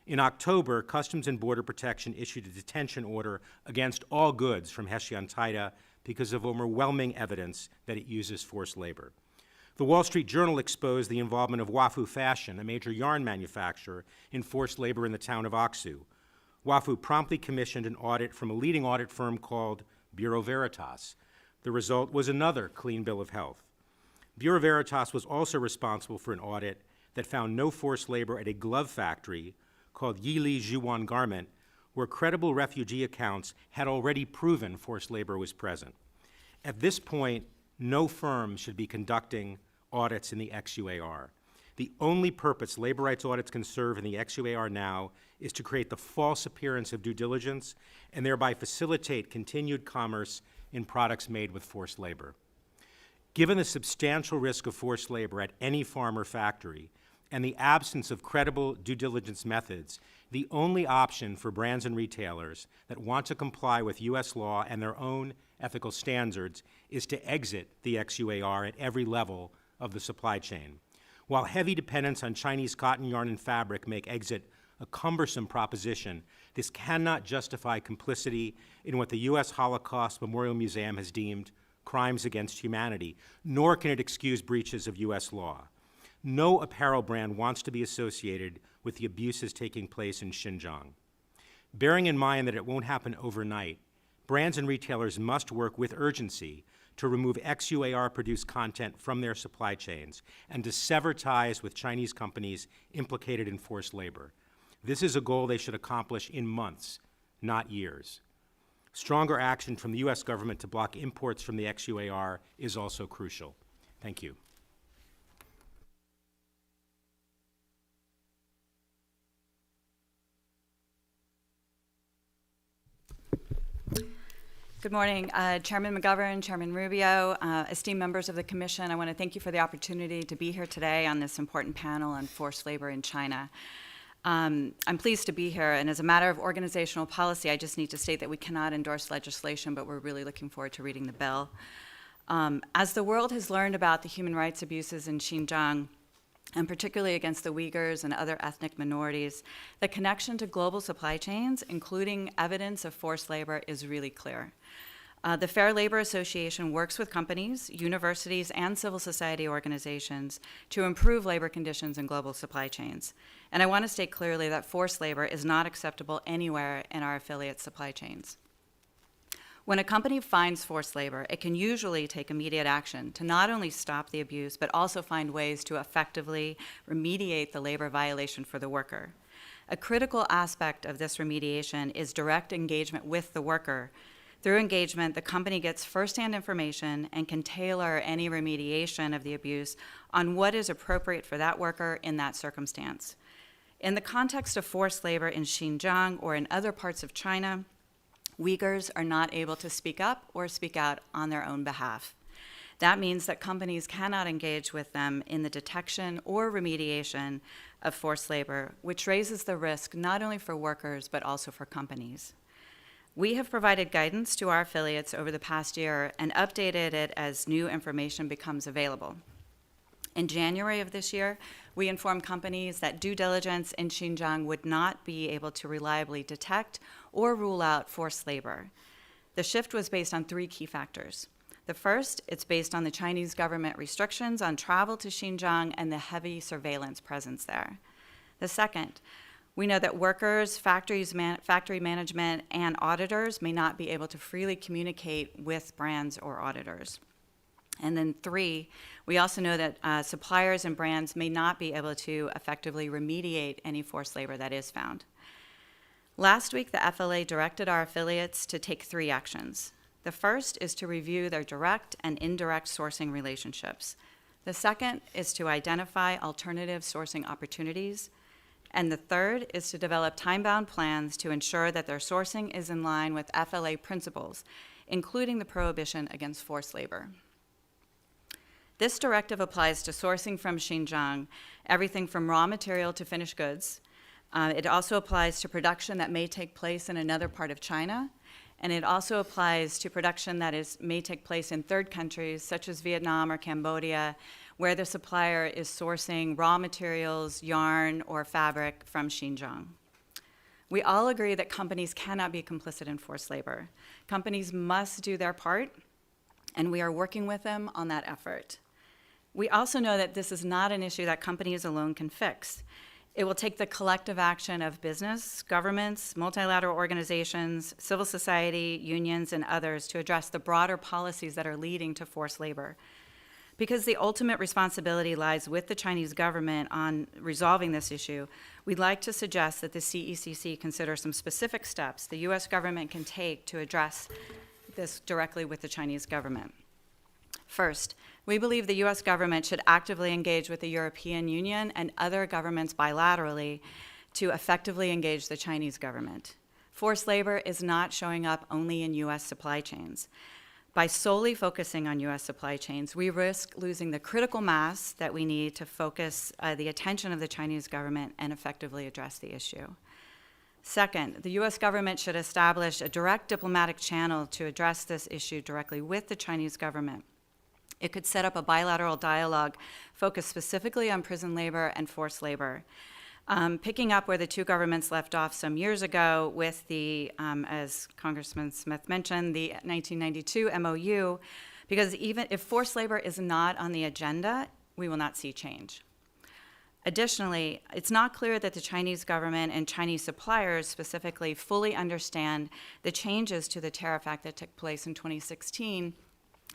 In October, Customs and Border Protection issued a detention order against all goods from Xinjiang because of overwhelming evidence that it uses forced labor. The Wall Street Journal exposed the involvement of Wafu Fashion, a major yarn manufacturer, in forced labor in the town of Aksu. Wafu promptly commissioned an audit from a leading audit firm called Bureau Veritas. The result was another clean bill of health. Bureau Veritas was also responsible for an audit that found no forced labor at a glove factory called Yili Zhuan Garment, where credible refugee accounts had already proven forced labor was present. At this point, no firm should be conducting audits in the XUAR. The only purpose labor rights audits can serve in the XUAR now is to create the false appearance of due diligence and thereby facilitate continued commerce in products made with forced labor. Given the substantial risk of forced labor at any farm or factory, and the absence of credible due diligence methods, the only option for brands and retailers that want to comply with U.S. law and their own ethical standards is to exit the XUAR at every level of the supply chain. While heavy dependence on Chinese cotton yarn and fabric make exit a cumbersome proposition, this cannot justify complicity in what the U.S. Holocaust Memorial Museum has deemed crimes against humanity, nor can it excuse breaches of U.S. law. No apparel brand wants to be associated with the abuses taking place in Xinjiang. Bearing in mind that it won't happen overnight, brands and retailers must work with urgency to remove XUAR-produced content from their supply chains and to sever ties with Chinese companies implicated in forced labor. This is a goal they should accomplish in months, not years. Stronger action from the U.S. government to block imports from the XUAR is also crucial. Thank you. Good morning, Chairman McGovern, Chairman Rubio, esteemed members of the Commission. I want to thank you for the opportunity to be here today on this important panel on forced labor in China. I'm pleased to be here, and as a matter of organizational policy, I just need to state that we cannot endorse legislation, but we're really looking forward to reading the bill. As the world has learned about the human rights abuses in Xinjiang, and particularly against the Uyghurs and other ethnic minorities, the connection to global supply chains, including evidence of forced labor, is really clear. The Fair Labor Association works with companies, universities, and civil society organizations to improve labor conditions in global supply chains. And I want to state clearly that forced labor is not acceptable anywhere in our affiliate supply chains. When a company finds forced labor, it can usually take immediate action to not only stop the abuse, but also find ways to effectively remediate the labor violation for the worker. A critical aspect of this remediation is direct engagement with the worker. Through engagement, the company gets firsthand information and can tailor any remediation of the abuse on what is appropriate for that worker in that circumstance. In the context of forced labor in Xinjiang or in other parts of China, Uyghurs are not able to speak up or speak out on their own behalf. That means that companies cannot engage with them in the detection or remediation of forced labor, which raises the risk not only for workers, but also for companies. We have provided guidance to our affiliates over the past year and updated it as new information becomes available. In January of this year, we informed companies that due diligence in Xinjiang would not be able to reliably detect or rule out forced labor. The shift was based on 3 key factors. The first, it's based on the Chinese government restrictions on travel to Xinjiang and the heavy surveillance presence there. The second, we know that workers, factory management, and auditors may not be able to freely communicate with brands or auditors. And then 3, we also know that suppliers and brands may not be able to effectively remediate any forced labor that is found. Last week, the FLA directed our affiliates to take 3 actions. The first is to review their direct and indirect sourcing relationships. The second is to identify alternative sourcing opportunities. And the third is to develop time-bound plans to ensure that their sourcing is in line with FLA principles, including the prohibition against forced labor. This directive applies to sourcing from Xinjiang, everything from raw material to finished goods. It also applies to production that may take place in another part of China, and it also applies to production that may take place in third countries, such as Vietnam or Cambodia, where the supplier is sourcing raw materials, yarn, or fabric from Xinjiang. We all agree that companies cannot be complicit in forced labor. Companies must do their part, and we are working with them on that effort. We also know that this is not an issue that companies alone can fix. It will take the collective action of business, governments, multilateral organizations, civil society, unions, and others to address the broader policies that are leading to forced labor. Because the ultimate responsibility lies with the Chinese government on resolving this issue, we'd like to suggest that the CECC consider some specific steps the U.S. government can take to address this directly with the Chinese government. First, we believe the U.S. government should actively engage with the European Union and other governments bilaterally to effectively engage the Chinese government. Forced labor is not showing up only in U.S. supply chains. By solely focusing on U.S. supply chains, we risk losing the critical mass that we need to focus the attention of the Chinese government and effectively address the issue. Second, the U.S. government should establish a direct diplomatic channel to address this issue directly with the Chinese government. It could set up a bilateral dialogue focused specifically on prison labor and forced labor. Picking up where the 2 governments left off some years ago with the, as Congressman Smith mentioned, the 1992 MOU, because even if forced labor is not on the agenda, we will not see change. Additionally, it's not clear that the Chinese government and Chinese suppliers specifically fully understand the changes to the Tariff Act that took place in 2016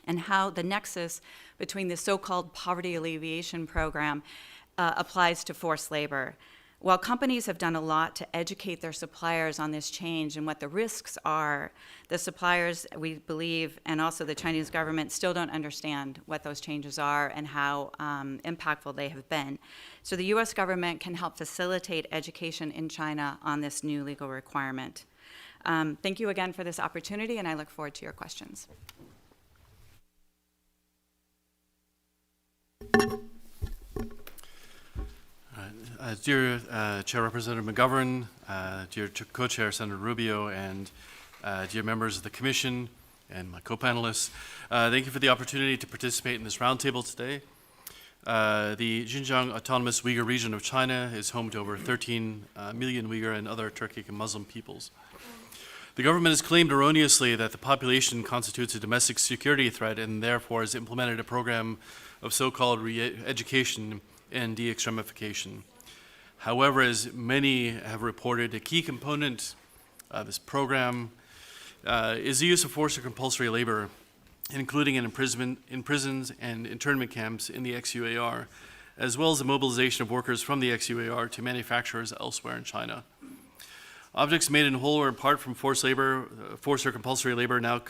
and how the nexus between the so-called poverty alleviation program applies to forced labor. While companies have done a lot to educate their suppliers on this change and what the risks are, the suppliers, we believe, and also the Chinese government still don't understand what those changes are and how impactful they have been. So the U.S. government can help facilitate education in China on this new legal requirement. Thank you again for this opportunity, and I look forward to your questions. Dear Chair Representative McGovern, dear Co-Chair Senator Rubio, and dear members of the Commission and my co-panelists, thank you for the opportunity to participate in this roundtable today. The Xinjiang Autonomous Uyghur Region of China is home to over 13 million Uyghur and other Turkic and Muslim peoples. The government has claimed erroneously that the population constitutes a domestic security threat and therefore has implemented a program of so-called re-education and de-extremification. However, as many have reported, a key component of this program is the use of forced or compulsory labor, including in prisons and internment camps in the XUAR, as well as the mobilization of workers from the XUAR to manufacturers elsewhere in China. Objects made in whole or in part from forced or compulsory labor now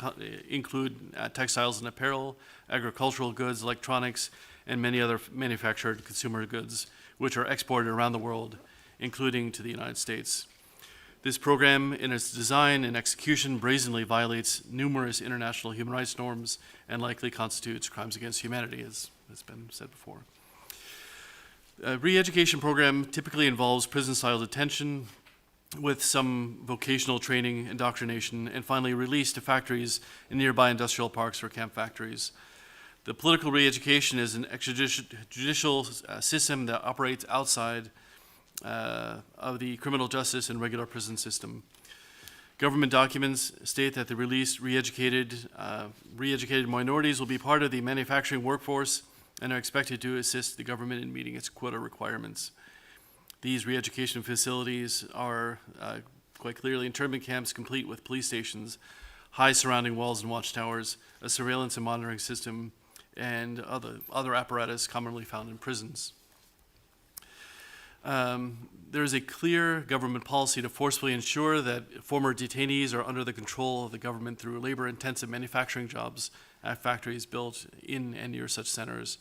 include textiles and apparel, agricultural goods, electronics, and many other manufactured consumer goods, which are exported around the world, including to the United States. This program, in its design and execution, brazenly violates numerous international human rights norms and likely constitutes crimes against humanity, as has been said before. A re-education program typically involves prison-style detention with some vocational training, indoctrination, and finally release to factories in nearby industrial parks or camp factories. The political re-education is an extrajudicial system that operates outside of the criminal justice and regular prison system. Government documents state that the released re-educated minorities will be part of the manufacturing workforce and are expected to assist the government in meeting its quota requirements. These re-education facilities are quite clearly internment camps complete with police stations, high surrounding walls and watchtowers, a surveillance and monitoring system, and other apparatus commonly found in prisons. There is a clear government policy to forcefully ensure that former detainees are under the control of the government through labor-intensive manufacturing jobs at factories built in and near such centers,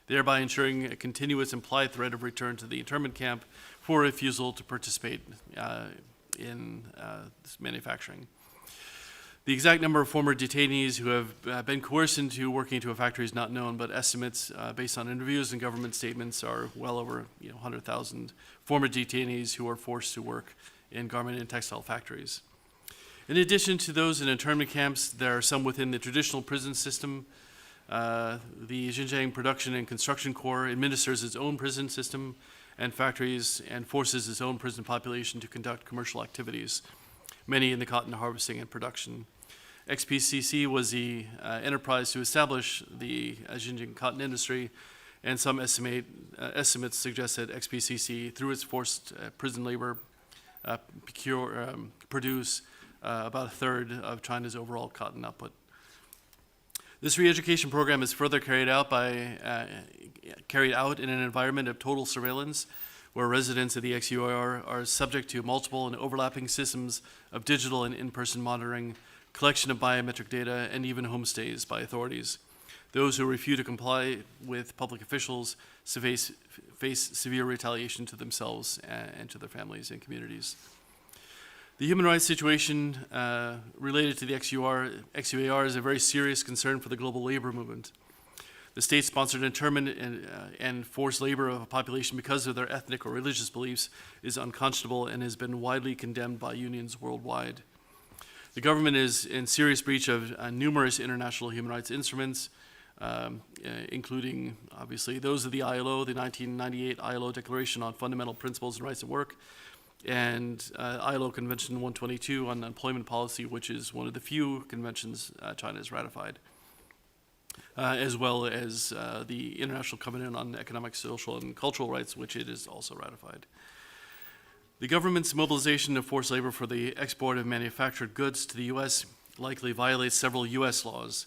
thereby ensuring a continuous implied threat of return to the internment camp for refusal to participate in this manufacturing. The exact number of former detainees who have been coerced into working into a factory is not known, but estimates based on interviews and government statements are well over 100,000 former detainees who are forced to work in garment and textile factories. In addition to those in internment camps, there are some within the traditional prison system. The Xinjiang Production and Construction Corps administers its own prison system and factories and forces its own prison population to conduct commercial activities, many in the cotton harvesting and production. XPCC was the enterprise to establish the Xinjiang cotton industry, and some estimates suggest that XPCC, through its forced prison labor, produce about a third of China's overall cotton output. This re-education program is further carried out in an environment of total surveillance, where residents of the XUAR are subject to multiple and overlapping systems of digital and in-person monitoring, collection of biometric data, and even homestays by authorities. Those who refuse to comply with public officials face severe retaliation to themselves and to their families and communities. The human rights situation related to the XUAR is a very serious concern for the global labor movement. The state-sponsored internment and forced labor of a population because of their ethnic or religious beliefs is unconscionable and has been widely condemned by unions worldwide. The government is in serious breach of numerous international human rights instruments, including, obviously, those of the ILO, the 1998 ILO Declaration on Fundamental Principles and Rights at Work, and ILO Convention 122 on Employment Policy, which is one of the few conventions China has ratified, as well as the International Covenant on Economic, Social, and Cultural Rights, which it is also ratified. The government's mobilization of forced labor for the export of manufactured goods to the U.S. likely violates several U.S. laws,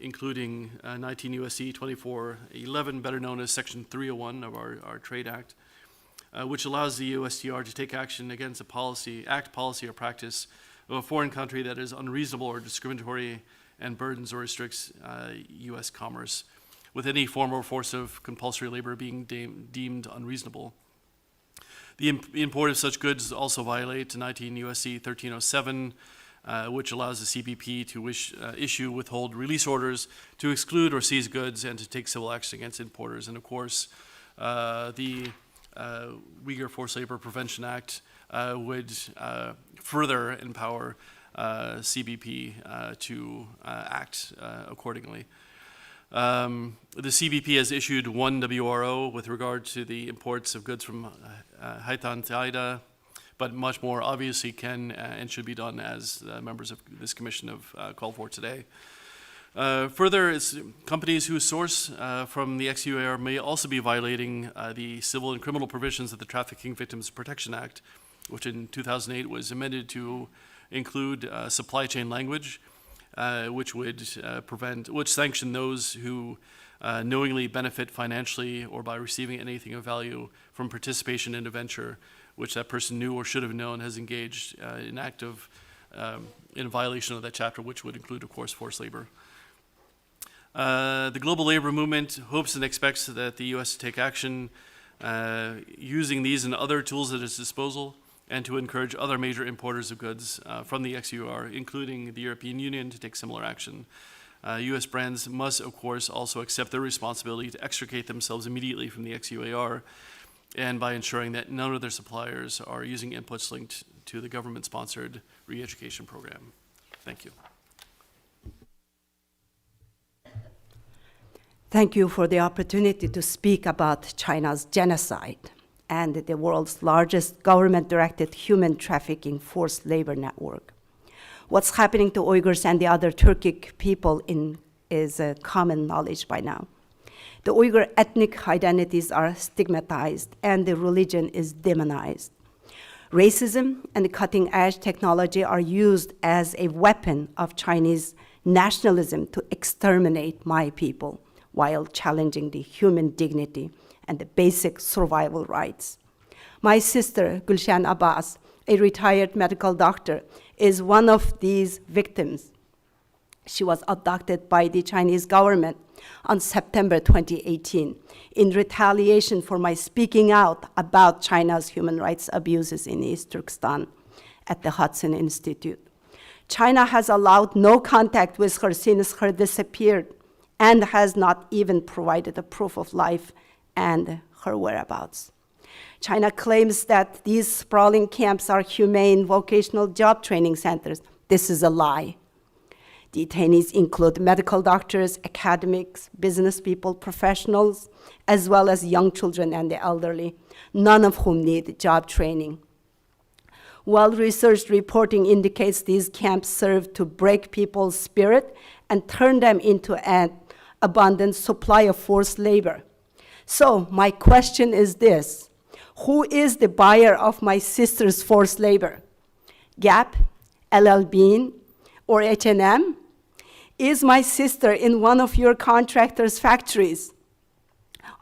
including 19 U.S.C. 2411, better known as Section 301 of our Trade Act, which allows the USTR to take action against a policy, or practice of a foreign country that is unreasonable or discriminatory and burdens or restricts U.S. commerce, with any form or force of compulsory labor being deemed unreasonable. The import of such goods also violate 19 U.S.C. 1307, which allows the CBP to issue withhold release orders to exclude or seize goods and to take civil action against importers. And of course, the Uyghur Forced Labor Prevention Act would further empower CBP to act accordingly. The CBP has issued one WRO with regard to the imports of goods from Haitan Taida, but much more obviously can and should be done, as members of this commission have called for today. Further, companies who source from the XUAR may also be violating the civil and criminal provisions of the Trafficking Victims Protection Act, which in 2008 was amended to include supply chain language, which sanction those who knowingly benefit financially or by receiving anything of value from participation in a venture which that person knew or should have known has engaged in violation of that chapter, which would include, of course, forced labor. The global labor movement hopes and expects that the U.S. to take action using these and other tools at its disposal and to encourage other major importers of goods from the XUAR, including the European Union, to take similar action. U.S. brands must, of course, also accept their responsibility to extricate themselves immediately from the XUAR, and by ensuring that none of their suppliers are using inputs linked to the government-sponsored re-education program. Thank you. Thank you for the opportunity to speak about China's genocide and the world's largest government-directed human trafficking forced labor network. What's happening to Uyghurs and the other Turkic people is common knowledge by now. The Uyghur ethnic identities are stigmatized and the religion is demonized. Racism and cutting-edge technology are used as a weapon of Chinese nationalism to exterminate my people, while challenging the human dignity and the basic survival rights. My sister, Gulshan Abbas, a retired medical doctor, is one of these victims. She was abducted by the Chinese government on September 2018 in retaliation for my speaking out about China's human rights abuses in East Turkestan at the Hudson Institute. China has allowed no contact with her since her disappeared, and has not even provided a proof of life and her whereabouts. China claims that these sprawling camps are humane vocational job training centers. This is a lie. Detainees include medical doctors, academics, business people, professionals, as well as young children and the elderly, none of whom need job training. Well-researched reporting indicates these camps serve to break people's spirit and turn them into an abundant supply of forced labor. So my question is this: who is the buyer of my sister's forced labor? Gap, LL Bean, or H&M? Is my sister in one of your contractors' factories?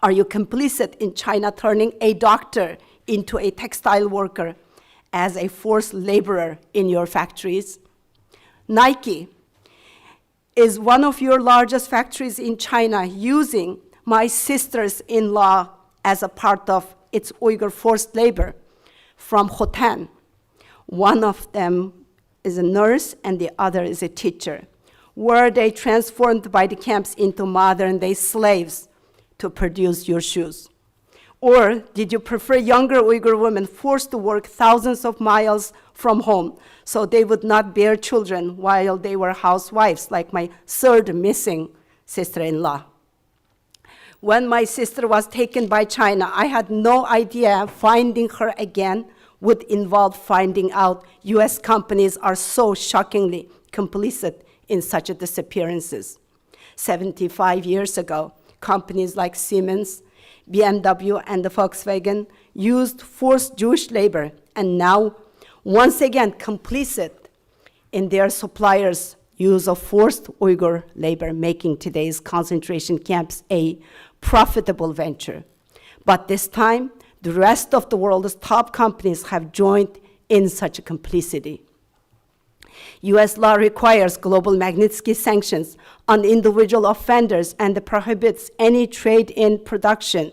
Are you complicit in China turning a doctor into a textile worker as a forced laborer in your factories? Nike, is one of your largest factories in China using my sisters-in-law as a part of its Uyghur forced labor from Hotan? One of them is a nurse and the other is a teacher. Were they transformed by the camps into modern-day slaves to produce your shoes? Or did you prefer younger Uyghur women forced to work thousands of miles from home so they would not bear children while they were housewives, like my third missing sister-in-law? When my sister was taken by China, I had no idea finding her again would involve finding out US companies are so shockingly complicit in such disappearances. 75 years ago, companies like Siemens, BMW, and Volkswagen used forced Jewish labor, and now, once again, complicit in their suppliers' use of forced Uyghur labor, making today's concentration camps a profitable venture. But this time, the rest of the world's top companies have joined in such a complicity. US law requires global Magnitsky sanctions on individual offenders and prohibits any trade in production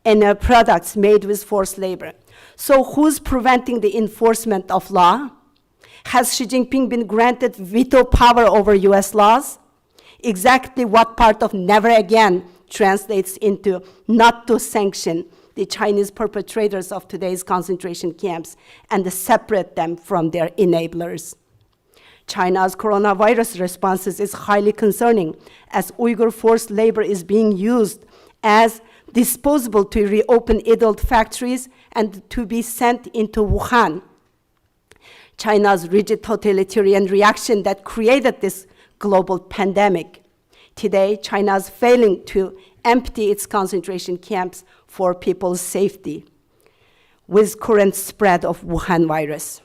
and products made with forced labor. So who's preventing the enforcement of law? Has Xi Jinping been granted veto power over US laws? Exactly what part of never again translates into not to sanction the Chinese perpetrators of today's concentration camps and to separate them from their enablers. China's coronavirus responses is highly concerning, as Uyghur forced labor is being used as disposable to reopen idled factories and to be sent into Wuhan. China's rigid totalitarian reaction that created this global pandemic. Today, China is failing to empty its concentration camps for people's safety with current spread of Wuhan virus.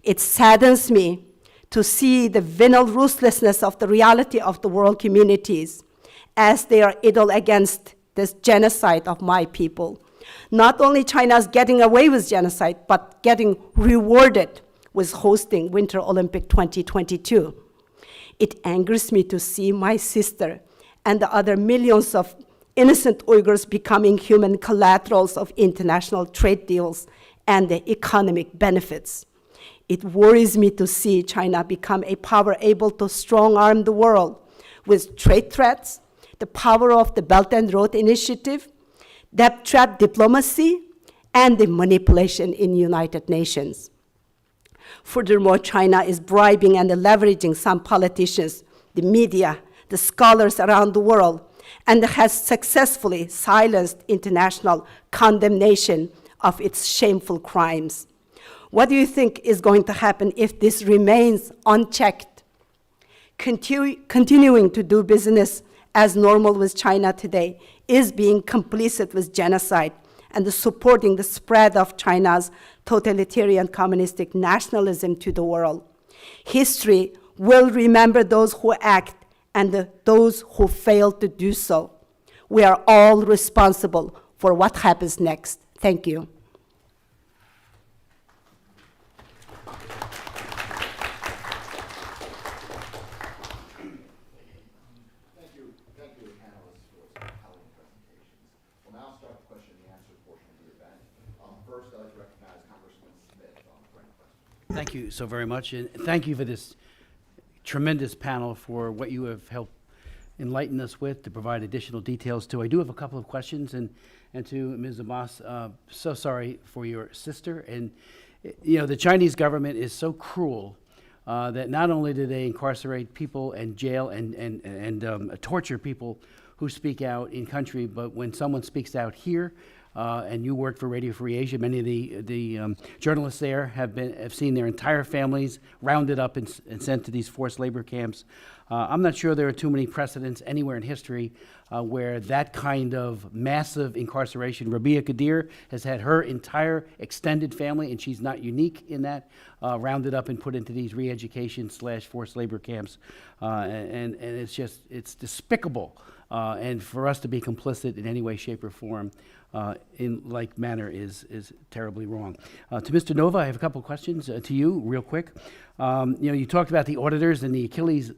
It saddens me to see the venal ruthlessness of the reality of the world communities as they are idle against this genocide of my people. Not only China is getting away with genocide, but getting rewarded with hosting Winter Olympic 2022. It angers me to see my sister and the other millions of innocent Uyghurs becoming human collaterals of international trade deals and the economic benefits. It worries me to see China become a power able to strong-arm the world with trade threats, the power of the Belt and Road Initiative, debt trap diplomacy, and the manipulation in United Nations. Furthermore, China is bribing and leveraging some politicians, the media, the scholars around the world, and has successfully silenced international condemnation of its shameful crimes. What do you think is going to happen if this remains unchecked? Continuing to do business as normal with China today is being complicit with genocide and supporting the spread of China's totalitarian communistic nationalism to the world. History will remember those who act and those who fail to do so. We are all responsible for what happens next. Thank you. Thank you, panelists, for some compelling presentations. We'll now start the question and answer portion of the event. First, I'd like to recognize Congressman Smith for any questions. Thank you so very much, and thank you for this tremendous panel for what you have helped enlighten us with, to provide additional details to. I do have a couple of questions, and to Ms. Abbas, so sorry for your sister. And, you know, the Chinese government is so cruel that not only do they incarcerate people and jail and torture people who speak out in country, but when someone speaks out here, and you work for Radio Free Asia, many of the journalists there have seen their entire families rounded up and sent to these forced labor camps. I'm not sure there are too many precedents anywhere in history where that kind of massive incarceration. Rabia Qadir has had her entire extended family, and she's not unique in that, rounded up and put into these re-education / forced labor camps. And it's despicable. And for us to be complicit in any way, shape, or form in like manner is terribly wrong. To Mr. Nova, I have a couple of questions to you, real quick. You talked about the auditors and the Achilles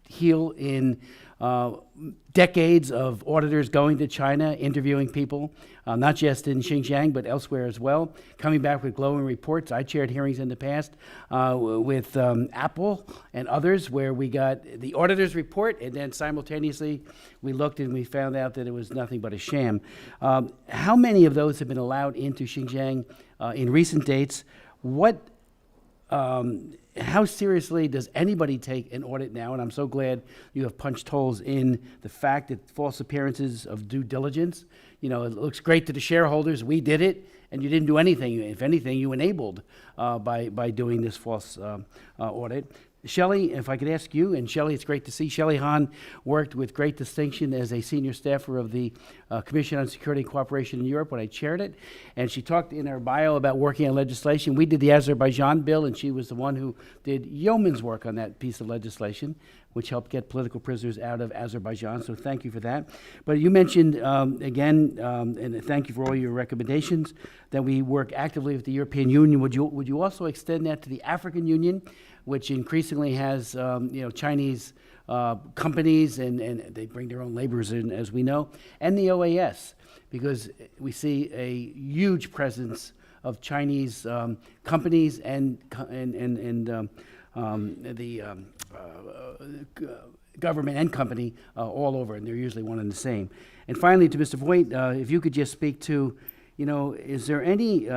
heel in decades of auditors going to China, interviewing people, not just in Xinjiang, but elsewhere as well, coming back with glowing reports. I chaired hearings in the past with Apple and others where we got the auditor's report, and then simultaneously we looked and we found out that it was nothing but a sham. How many of those have been allowed into Xinjiang in recent dates? How seriously does anybody take an audit now? And I'm so glad you have punched holes in the fact that false appearances of due diligence. It looks great to the shareholders. We did it, and you didn't do anything. If anything, you enabled by doing this false audit. Shelley, if I could ask you, and Shelley, it's great to see. Shelley Hahn worked with great distinction as a senior staffer of the Commission on Security and Cooperation in Europe when I chaired it, and she talked in her bio about working on legislation. We did the Azerbaijan bill, and she was the one who did yeoman's work on that piece of legislation, which helped get political prisoners out of Azerbaijan, so thank you for that. But you mentioned, again, and thank you for all your recommendations, that we work actively with the European Union. Would you also extend that to the African Union, which increasingly has Chinese companies, and they bring their own laborers in, as we know, and the OAS, because we see a huge presence of Chinese companies and the government and company all over, and they're usually one and the same. And finally, to Mr. Voigt, if you could just speak to, is there any,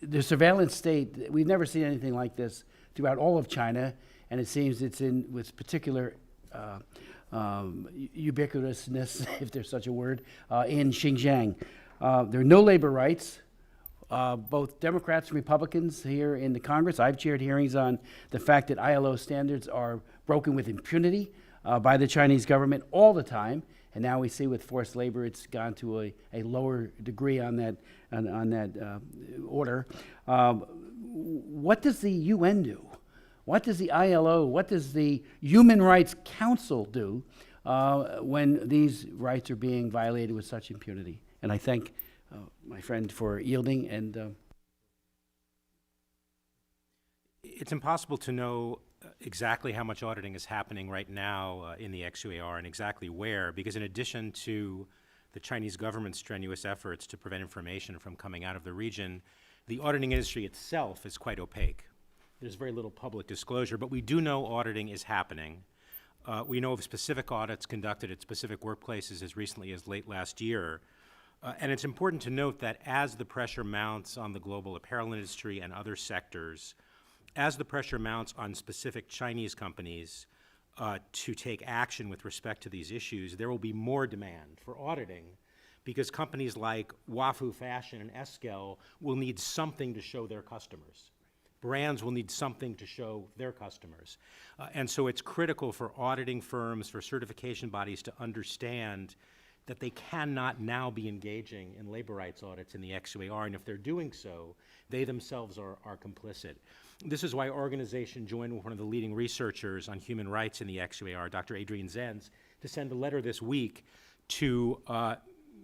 the surveillance state, we've never seen anything like this throughout all of China, and it seems it's in with particular ubiquitousness, if there's such a word, in Xinjiang. There are no labor rights. Both Democrats and Republicans here in the Congress, I've chaired hearings on the fact that ILO standards are broken with impunity by the Chinese government all the time. And now we see with forced labor, it's gone to a lower degree on that order. What does the UN do? What does the ILO, what does the Human Rights Council do when these rights are being violated with such impunity? And I thank my friend for yielding. And it's impossible to know exactly how much auditing is happening right now in the XUAR and exactly where, because in addition to the Chinese government's strenuous efforts to prevent information from coming out of the region, the auditing industry itself is quite opaque. There's very little public disclosure, but we do know auditing is happening. We know of specific audits conducted at specific workplaces as recently as late last year. And it's important to note that as the pressure mounts on the global apparel industry and other sectors, as the pressure mounts on specific Chinese companies to take action with respect to these issues, there will be more demand for auditing because companies like Wafu Fashion and Eskel will need something to show their customers. Brands will need something to show their customers. And so it's critical for auditing firms, for certification bodies to understand that they cannot now be engaging in labor rights audits in the XUAR, and if they're doing so, they themselves are complicit. This is why our organization joined with one of the leading researchers on human rights in the XUAR, Dr. Adrian Zenz, to send a letter this week to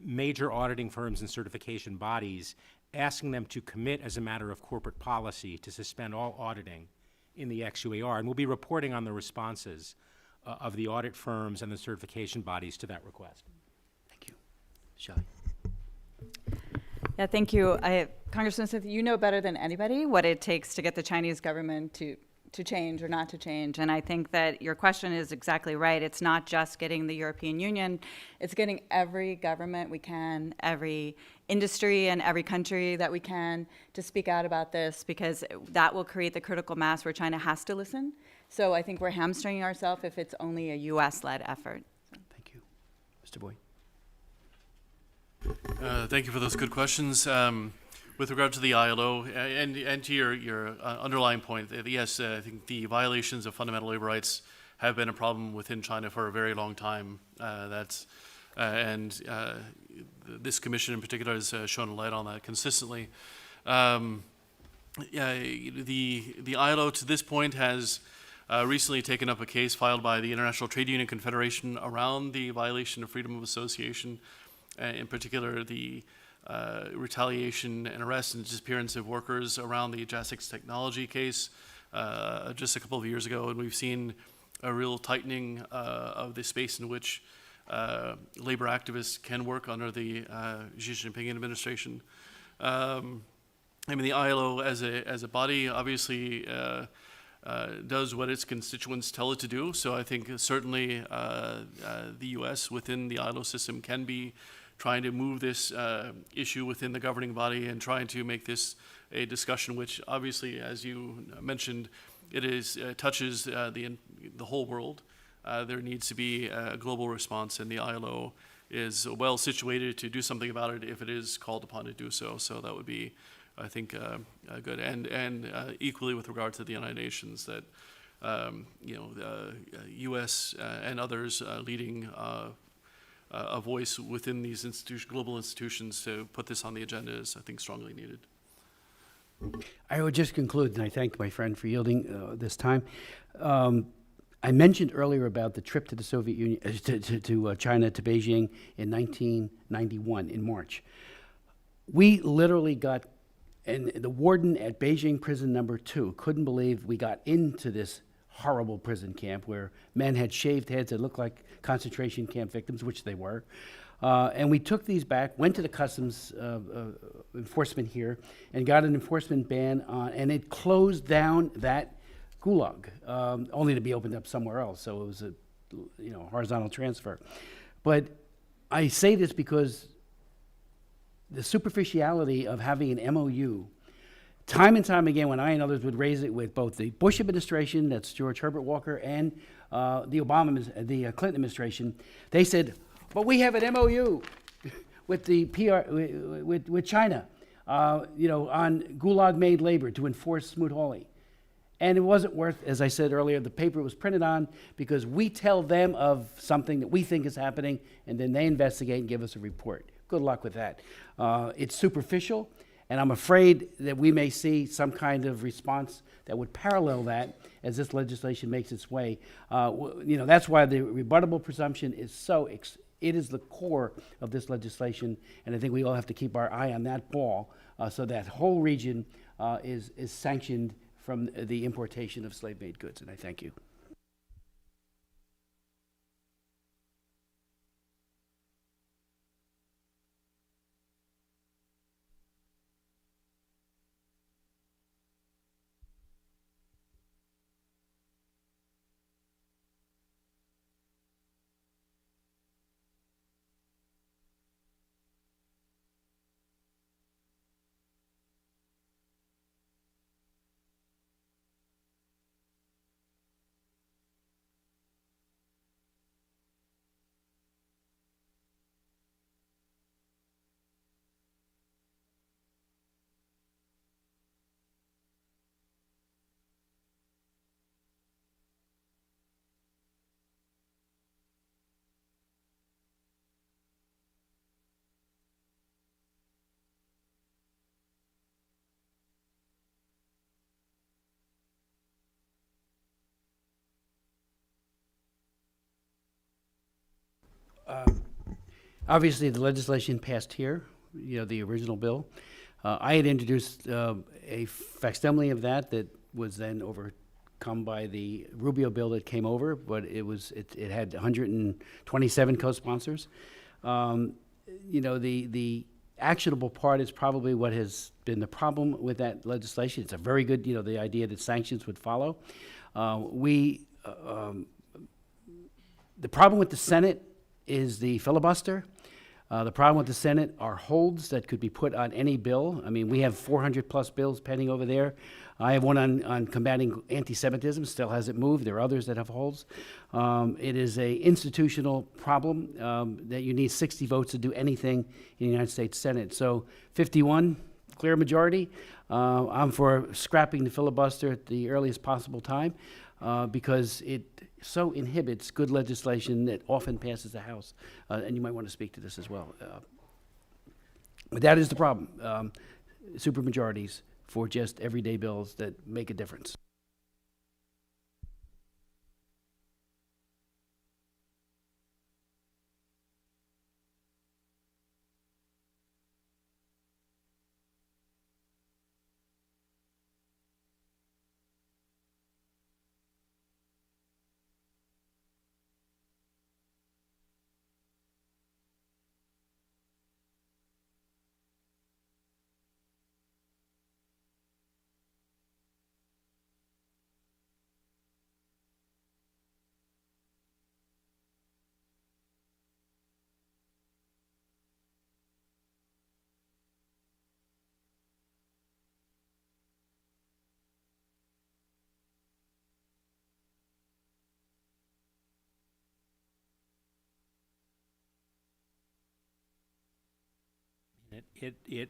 major auditing firms and certification bodies asking them to commit as a matter of corporate policy to suspend all auditing in the XUAR, and we'll be reporting on the responses of the audit firms and the certification bodies to that request. Thank you. Shelley. Yeah, thank you. Congressman Smith, you know better than anybody what it takes to get the Chinese government to change or not to change. And I think that your question is exactly right. It's not just getting the European Union, it's getting every government we can, every industry and every country that we can to speak out about this, because that will create the critical mass where China has to listen. So I think we're hamstringing ourselves if it's only a US-led effort. Thank you. Mr. Boyd. Thank you for those good questions. With regard to the ILO and to your underlying point, yes, I think the violations of fundamental labor rights have been a problem within China for a very long time. This commission in particular has shown a light on that consistently. The ILO to this point has recently taken up a case filed by the International Trade Union Confederation around the violation of freedom of association, in particular the retaliation and arrest and disappearance of workers around the JASIX technology case just a couple of years ago, and we've seen a real tightening of the space in which labor activists can work under the Xi Jinping administration. I mean, the ILO as a body obviously does what its constituents tell it to do, so I think certainly the U.S. within the ILO system can be trying to move this issue within the governing body and trying to make this a discussion which obviously, as you mentioned, it touches the whole world. There needs to be a global response, and the ILO is well situated to do something about it if it is called upon to do so. So that would be, I think, good. And equally with regard to the United Nations, that the U.S. and others leading a voice within these global institutions to put this on the agenda is, I think, strongly needed. I would just conclude, and I thank my friend for yielding this time. I mentioned earlier about the trip to the Soviet Union, to China, to Beijing in 1991, in March. We literally got, and the warden at Beijing prison number 2 couldn't believe we got into this horrible prison camp where men had shaved heads that looked like concentration camp victims, which they were. And we took these back, went to the customs enforcement here, and got an enforcement ban on, and it closed down that gulag, only to be opened up somewhere else. So it was a horizontal transfer. But I say this because the superficiality of having an MOU, time and time again, when I and others would raise it with both the Bush administration, that's George Herbert Walker, and the Clinton administration, they said, "But we have an MOU with the with China, on gulag-made labor to enforce Smoot-Hawley." And it wasn't worth, as I said earlier, the paper was printed on because we tell them of something that we think is happening, and then they investigate and give us a report. Good luck with that. It's superficial, and I'm afraid that we may see some kind of response that would parallel that as this legislation makes its way. That's why the rebuttable presumption is it is the core of this legislation, and I think we all have to keep our eye on that ball so that whole region is sanctioned from the importation of slave-made goods, and I thank you. Obviously, the legislation passed here, the original bill. I had introduced a facsimile of that was then overcome by the Rubio bill that came over, but it had 127 co-sponsors. The actionable part is probably what has been the problem with that legislation. It's a very good, the idea that sanctions would follow. The problem with the Senate is the filibuster. The problem with the Senate are holds that could be put on any bill. I mean, we have 400-plus bills pending over there. I have one on combating anti-Semitism, still hasn't moved. There are others that have holds. It is a institutional problem that you need 60 votes to do anything in the United States Senate. So 51, clear majority. I'm for scrapping the filibuster at the earliest possible time because it so inhibits good legislation that often passes the House. And you might want to speak to this as well. But that is the problem. Supermajorities for just everyday bills that make a difference.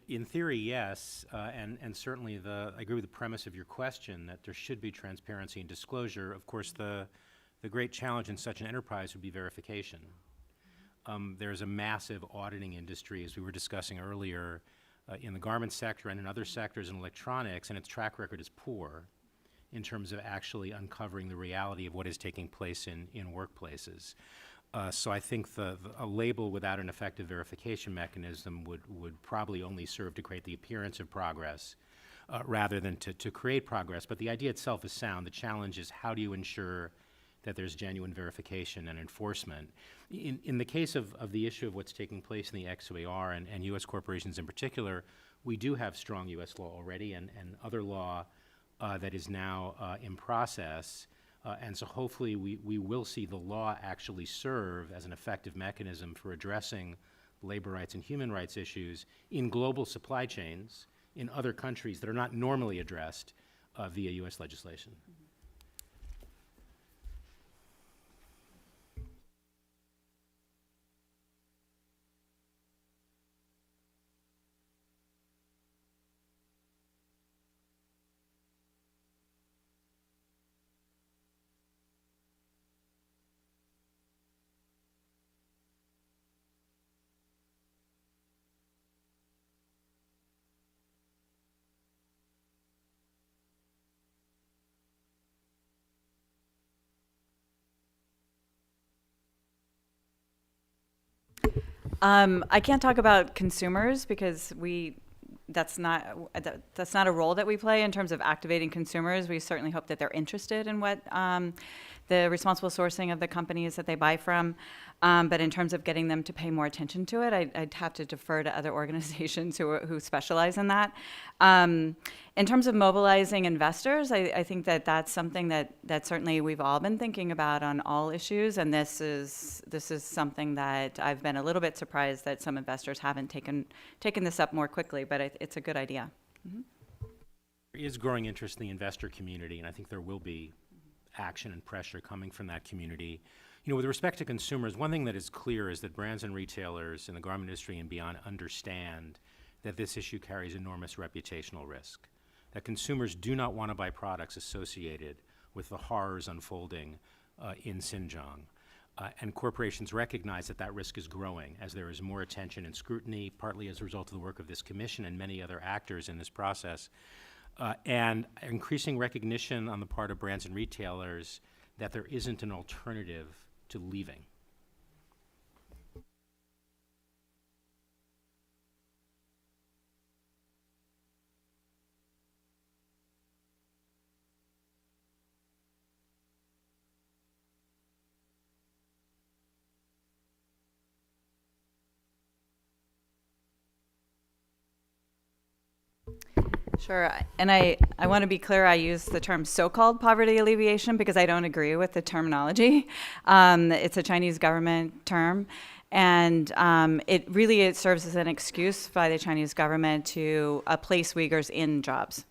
In theory, yes, and certainly I agree with the premise of your question that there should be transparency and disclosure. Of course, the great challenge in such an enterprise would be verification. There's a massive auditing industry, as we were discussing earlier, in the garment sector and in other sectors in electronics, and its track record is poor in terms of actually uncovering the reality of what is taking place in workplaces. So I think a label without an effective verification mechanism would probably only serve to create the appearance of progress rather than to create progress. But the idea itself is sound. The challenge is how do you ensure that there's genuine verification and enforcement. In the case of the issue of what's taking place in the XUAR and U.S. corporations in particular, we do have strong U.S. law already and other law that is now in process. And so hopefully we will see the law actually serve as an effective mechanism for addressing labor rights and human rights issues in global supply chains in other countries that are not normally addressed via U.S. legislation. I can't talk about consumers because that's not a role that we play in terms of activating consumers. We certainly hope that they're interested in what the responsible sourcing of the companies that they buy from. But in terms of getting them to pay more attention to it, I'd have to defer to other organizations who specialize in that. In terms of mobilizing investors, I think that that's something that certainly we've all been thinking about on all issues, and this is something that I've been a little bit surprised that some investors haven't taken this up more quickly, but it's a good idea. Mm-hmm. There is growing interest in the investor community, and I think there will be action and pressure coming from that community. You know, with respect to consumers, one thing that is clear is that brands and retailers in the garment industry and beyond understand that this issue carries enormous reputational risk, that consumers do not want to buy products associated with the horrors unfolding in Xinjiang. And corporations recognize that that risk is growing as there is more attention and scrutiny, partly as a result of the work of this commission and many other actors in this process, and increasing recognition on the part of brands and retailers that there isn't an alternative to leaving. Sure, and I want to be clear, I use the term so-called poverty alleviation because I don't agree with the terminology. It's a Chinese government term, and it serves as an excuse by the Chinese government to place Uyghurs in jobs.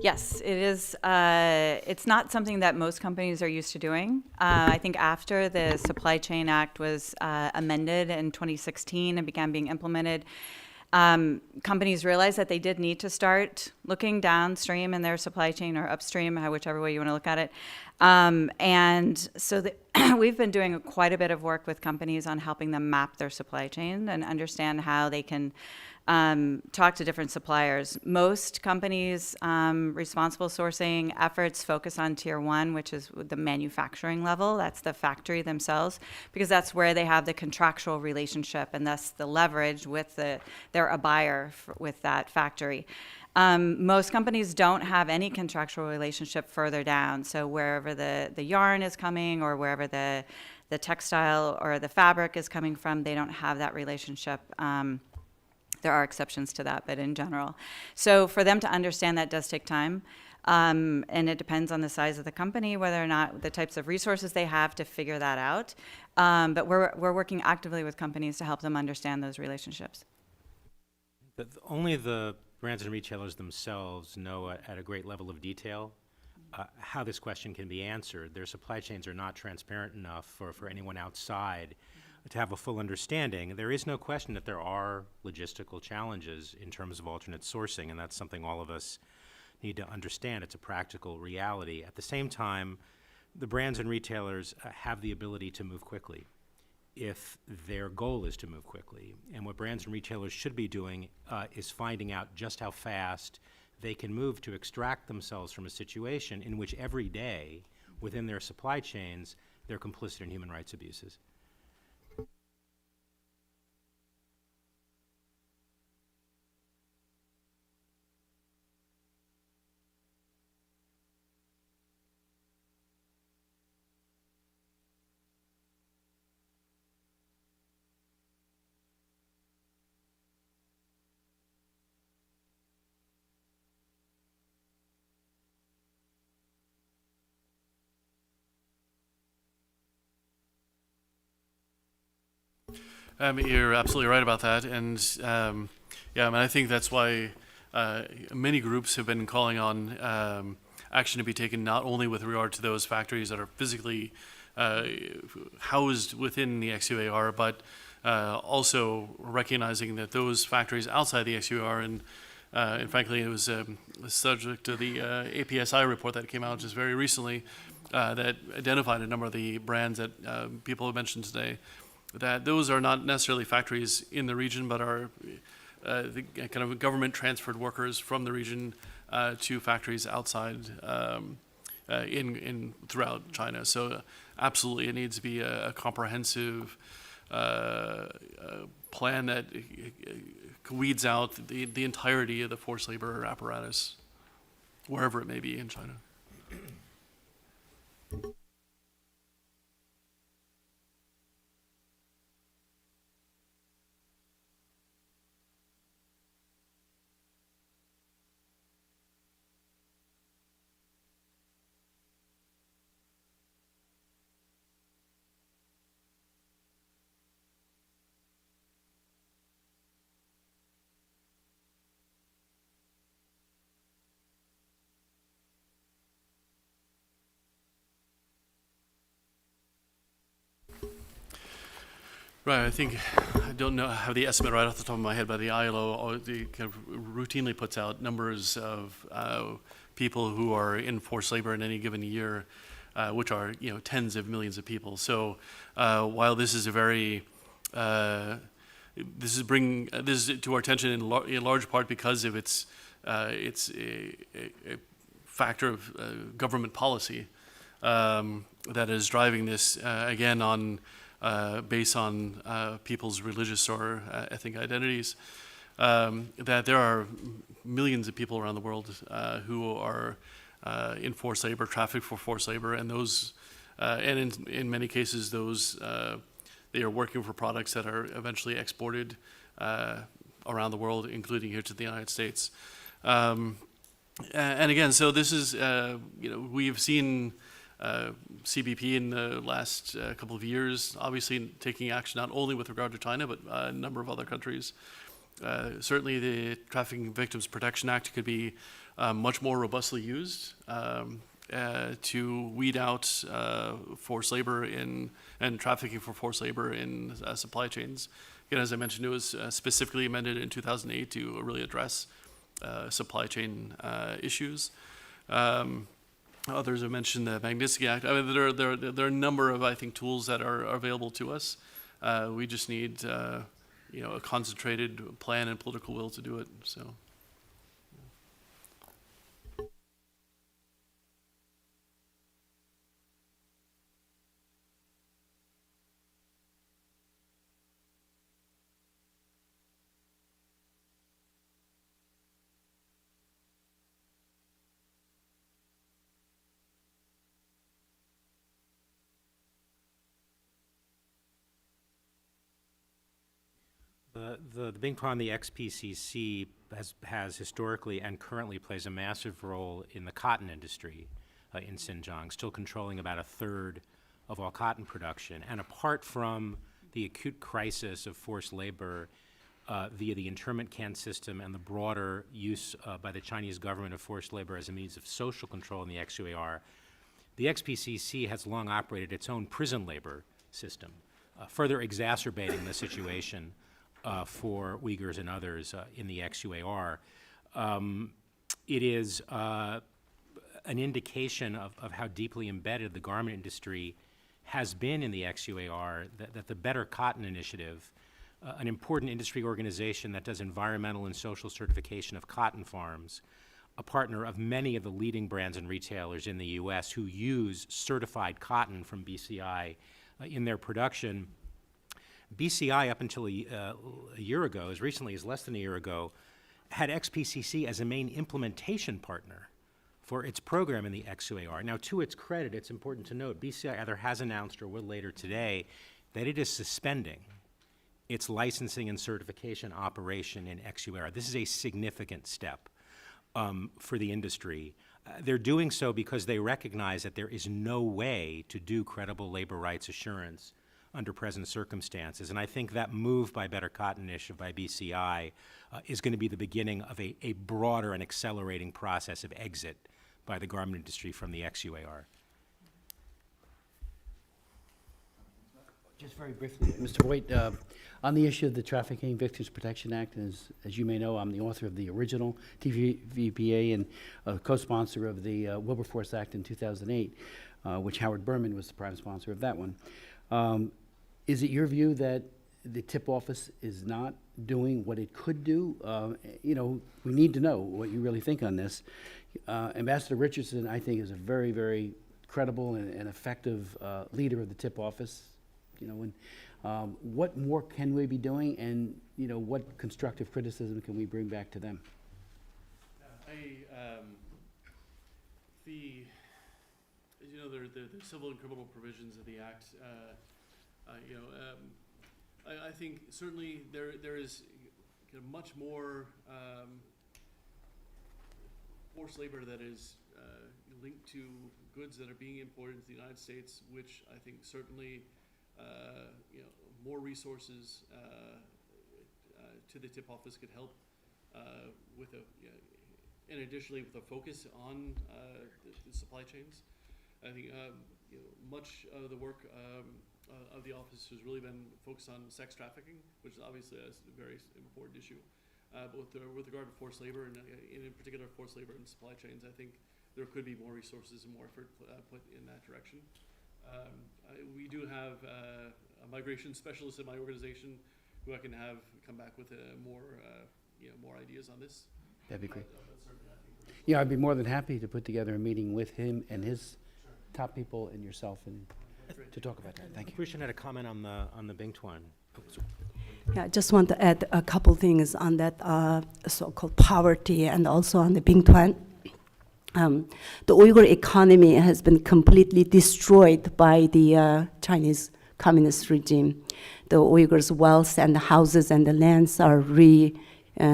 Yes, it is. It's not something that most companies are used to doing. I think after the Supply Chain Act was amended in 2016 and began being implemented, companies realized that they did need to start looking downstream in their supply chain or upstream, whichever way you want to look at it. And so we've been doing quite a bit of work with companies on helping them map their supply chain and understand how they can talk to different suppliers. Most companies' responsible sourcing efforts focus on tier one, which is the manufacturing level. That's the factory themselves, because that's where they have the contractual relationship and thus the leverage with they're a buyer with that factory. Most companies don't have any contractual relationship further down. So wherever the yarn is coming or wherever the textile or the fabric is coming from, they don't have that relationship. There are exceptions to that, but in general. So for them to understand that does take time. And it depends on the size of the company, whether or not the types of resources they have to figure that out. But we're working actively with companies to help them understand those relationships. Only the brands and retailers themselves know at a great level of detail how this question can be answered. Their supply chains are not transparent enough for anyone outside to have a full understanding. There is no question that there are logistical challenges in terms of alternate sourcing, and that's something all of us need to understand. It's a practical reality. At the same time, the brands and retailers have the ability to move quickly if their goal is to move quickly. And what brands and retailers should be doing is finding out just how fast they can move to extract themselves from a situation in which every day within their supply chains they're complicit in human rights abuses. You're absolutely right about that, and yeah, I mean, I think that's why many groups have been calling on action to be taken not only with regard to those factories that are physically housed within the XUAR, but also recognizing that those factories outside the XUAR, and frankly, it was subject to the APSI report that came out just very recently that identified a number of the brands that people have mentioned today, that those are not necessarily factories in the region, but are the kind of government transferred workers from the region to factories outside in throughout China. So absolutely, it needs to be a comprehensive plan that weeds out the entirety of the forced labor apparatus, wherever it may be in China. Right, I think, I don't know, have the estimate right off the top of my head, but the ILO kind of routinely puts out numbers of people who are in forced labor in any given year, which are, tens of millions of people. So while this is a very, this is to our attention in large part because of it's a factor of government policy that is driving this, again, on based on people's religious or ethnic identities, that there are millions of people around the world who are in forced labor, trafficked for forced labor, and those, and in many cases, those they are working for products that are eventually exported around the world, including here to the United States. And again, so this is, we've seen CBP in the last couple of years, obviously taking action not only with regard to China, but a number of other countries. Certainly the Trafficking Victims Protection Act could be much more robustly used to weed out forced labor and trafficking for forced labor in supply chains. Again, as I mentioned, it was specifically amended in 2008 to really address supply chain issues. Others have mentioned the Magnitsky Act. I mean, there are a number of, I think, tools that are available to us. We just need, a concentrated plan and political will to do it. So. The big problem, the XPCC has historically and currently plays a massive role in the cotton industry in Xinjiang, still controlling about a third of all cotton production. And apart from the acute crisis of forced labor via the internment camp system and the broader use by the Chinese government of forced labor as a means of social control in the XUAR, the XPCC has long operated its own prison labor system, further exacerbating the situation for Uyghurs and others in the XUAR. It is an indication of how deeply embedded the garment industry has been in the XUAR, that the Better Cotton Initiative, an important industry organization that does environmental and social certification of cotton farms, a partner of many of the leading brands and retailers in the U.S. who use certified cotton from BCI in their production. BCI, up until a year ago, as recently as less than a year ago, had XPCC as a main implementation partner for its program in the XUAR. Now, to its credit, it's important to note, BCI either has announced or will later today that it is suspending its licensing and certification operation in XUAR. This is a significant step for the industry. They're doing so because they recognize that there is no way to do credible labor rights assurance under present circumstances. And I think that move by Better Cotton Initiative, by BCI, is going to be the beginning of a broader and accelerating process of exit by the garment industry from the XUAR. Just very briefly, Mr. Voigt, on the issue of the Trafficking Victims Protection Act, as you may know, I'm the author of the original TVPA and co-sponsor of the Wilberforce Act in 2008, which Howard Berman was the prime sponsor of that one. Is it your view that the tip office is not doing what it could do? We need to know what you really think on this. Ambassador Richardson, I think, is a very, very credible and effective leader of the tip office. What more can we be doing, and what constructive criticism can we bring back to them? The civil and criminal provisions of the Act. I think certainly there is much more forced labor that is linked to goods that are being imported into the United States, which I think certainly more resources to the tip office could help with and additionally with a focus on the supply chains. I think much of the work of the office has really been focused on sex trafficking, which is obviously a very important issue. But with regard to forced labor, and in particular forced labor and supply chains, I think there could be more resources and more effort put in that direction. We do have a migration specialist in my organization who I can have come back with more ideas on this. That'd be great. But certainly I think Yeah, I'd be more than happy to put together a meeting with him and his top people and yourself and to talk about that. Thank you. Christian had a comment on the Bingtuan. Yeah, I just want to add a couple things on that so-called poverty and also on the Bingtuan. The Uyghur economy has been completely destroyed by the Chinese communist regime. The Uyghurs' wealth and the houses and the lands are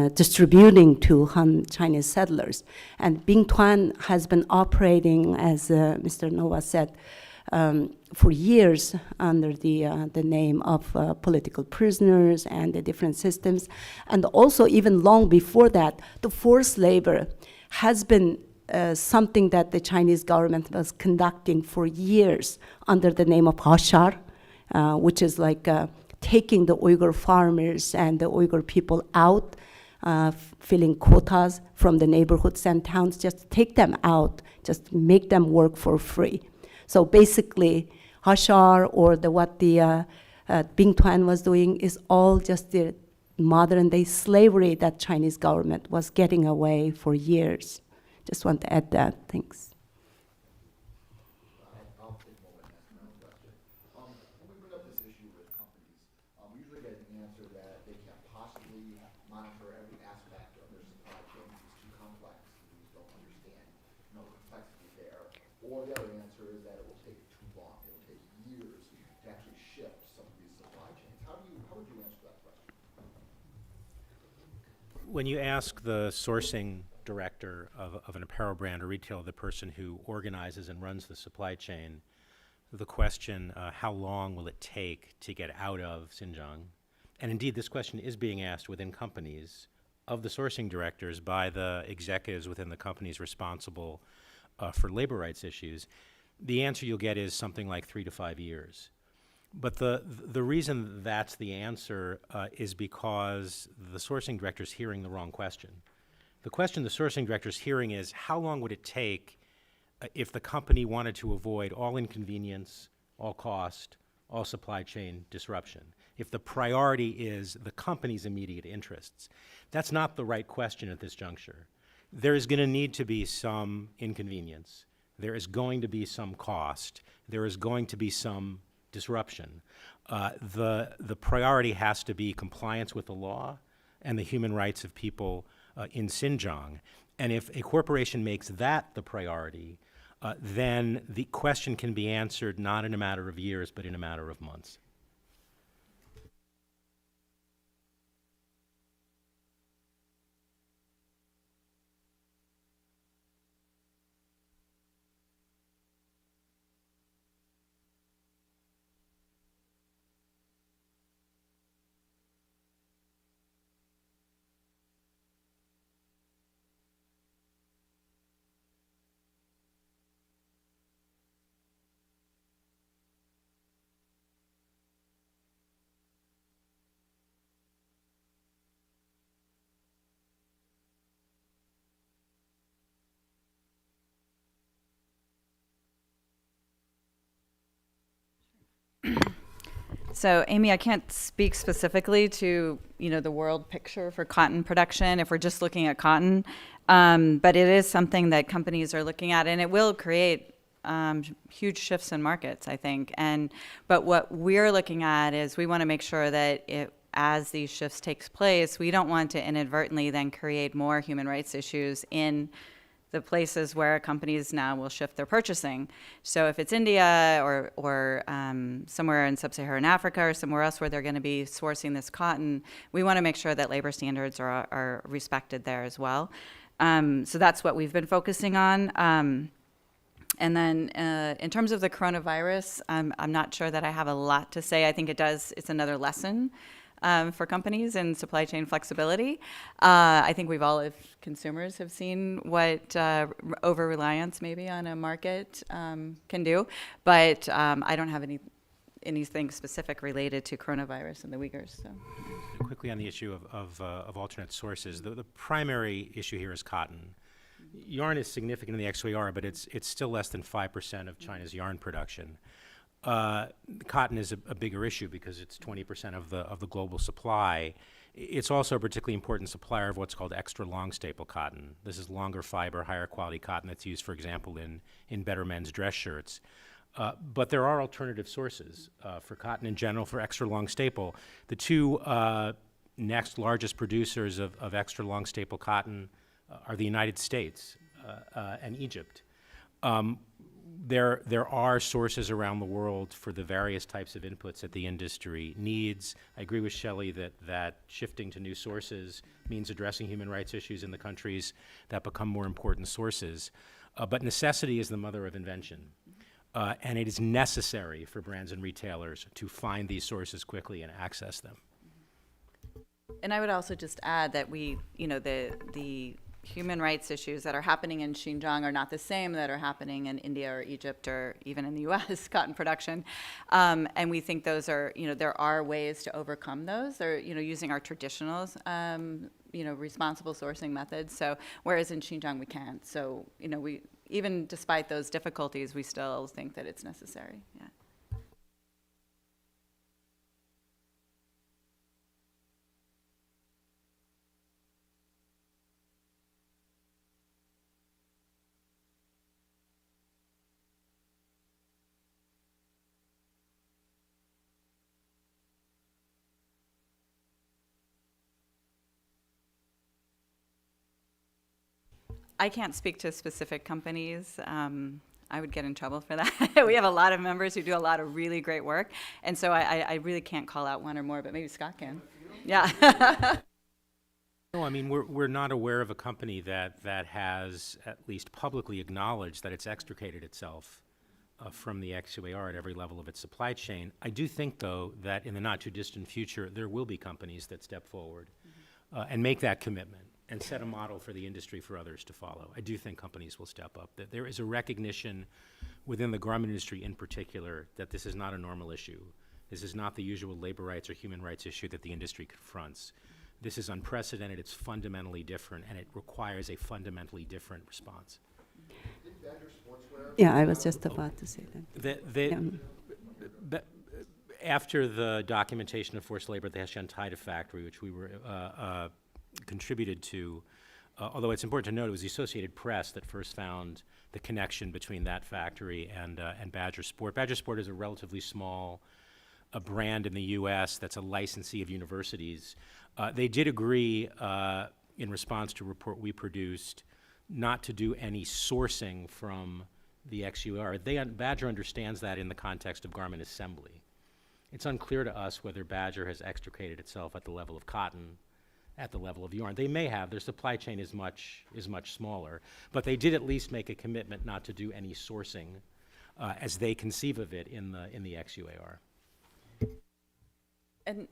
distributing to Han Chinese settlers. And Bingtuan has been operating, as Mr. Innova said, for years under the name of political prisoners and the different systems. And also even long before that, the forced labor has been something that the Chinese government was conducting for years under the name of XUAR, which is like taking the Uyghur farmers and the Uyghur people out, filling quotas from the neighborhoods and towns, just take them out, just make them work for free. So basically, XUAR or what the Bingtuan was doing is all just the modern-day slavery that Chinese government was getting away for years. Just want to add that. Thanks. I'll take a moment and ask my own question. When we bring up this issue with companies, we usually get an answer that they can't possibly monitor every aspect of their supply chain. It's too complex. We don't understand the complexity there. Or the other answer is that it will take too long. It will take years to actually shift some of these supply chains. How would you answer that question? When you ask the sourcing director of an apparel brand or retailer, the person who organizes and runs the supply chain, the question, how long will it take to get out of Xinjiang? And indeed, this question is being asked within companies of the sourcing directors by the executives within the companies responsible for labor rights issues. The answer you'll get is something like 3 to 5 years. But the reason that's the answer is because the sourcing director is hearing the wrong question. The question the sourcing director is hearing is, how long would it take if the company wanted to avoid all inconvenience, all cost, all supply chain disruption? If the priority is the company's immediate interests. That's not the right question at this juncture. There is going to need to be some inconvenience. There is going to be some cost. There is going to be some disruption. The priority has to be compliance with the law and the human rights of people in Xinjiang. And if a corporation makes that the priority, then the question can be answered not in a matter of years, but in a matter of months. So, Amy, I can't speak specifically to, the world picture for cotton production if we're just looking at cotton, but it is something that companies are looking at, and it will create huge shifts in markets, I think. But what we're looking at is we want to make sure that as these shifts takes place, we don't want to inadvertently then create more human rights issues in the places where companies now will shift their purchasing. So if it's India or somewhere in sub-Saharan Africa or somewhere else where they're going to be sourcing this cotton, we want to make sure that labor standards are respected there as well. So that's what we've been focusing on. And then in terms of the coronavirus, I'm not sure that I have a lot to say. I think it's another lesson for companies and supply chain flexibility. I think we've all, as consumers, have seen what over-reliance maybe on a market can do. But I don't have any anything specific related to coronavirus and the Uyghurs. So. Quickly on the issue of alternate sources, the primary issue here is cotton. Yarn is significant in the XUAR, but it's still less than 5% of China's yarn production. Cotton is a bigger issue because it's 20% of the global supply. It's also a particularly important supplier of what's called extra long staple cotton. This is longer fiber, higher quality cotton that's used, for example, in better men's dress shirts. But there are alternative sources for cotton in general, for extra long staple. The two next largest producers of extra long staple cotton are the United States and Egypt. There are sources around the world for the various types of inputs that the industry needs. I agree with Shelley that shifting to new sources means addressing human rights issues in the countries that become more important sources. But necessity is the mother of invention. And it is necessary for brands and retailers to find these sources quickly and access them. And I would also just add that the human rights issues that are happening in Xinjiang are not the same that are happening in India or Egypt or even in the U.S. cotton production. And we think those are, there are ways to overcome those, or, using our traditional, responsible sourcing methods. So, whereas in Xinjiang we can't. So, even despite those difficulties, we still think that it's necessary. Yeah. I can't speak to specific companies. I would get in trouble for that. We have a lot of members who do a lot of really great work, and so I really can't call out one or more, but maybe Scott can. Yeah. No, I mean, we're not aware of a company that has at least publicly acknowledged that it's extricated itself from the XUAR at every level of its supply chain. I do think, though, that in the not-too-distant future, there will be companies that step forward and make that commitment and set a model for the industry for others to follow. I do think companies will step up. That there is a recognition within the garment industry in particular that this is not a normal issue. This is not the usual labor rights or human rights issue that the industry confronts. This is unprecedented, it's fundamentally different, and it requires a fundamentally different response. Yeah, I was just about to say that. After the documentation of forced labor at the Xinjiang factory, which we were contributed to, although it's important to note it was the Associated Press that first found the connection between that factory and Badger Sport. Badger Sport is a relatively small brand in the U.S. that's a licensee of universities. They did agree, in response to a report we produced, not to do any sourcing from the XUAR. Badger understands that in the context of garment assembly. It's unclear to us whether Badger has extricated itself at the level of cotton, at the level of yarn. They may have. Their supply chain is much smaller, but they did at least make a commitment not to do any sourcing as they conceive of it in the XUAR. And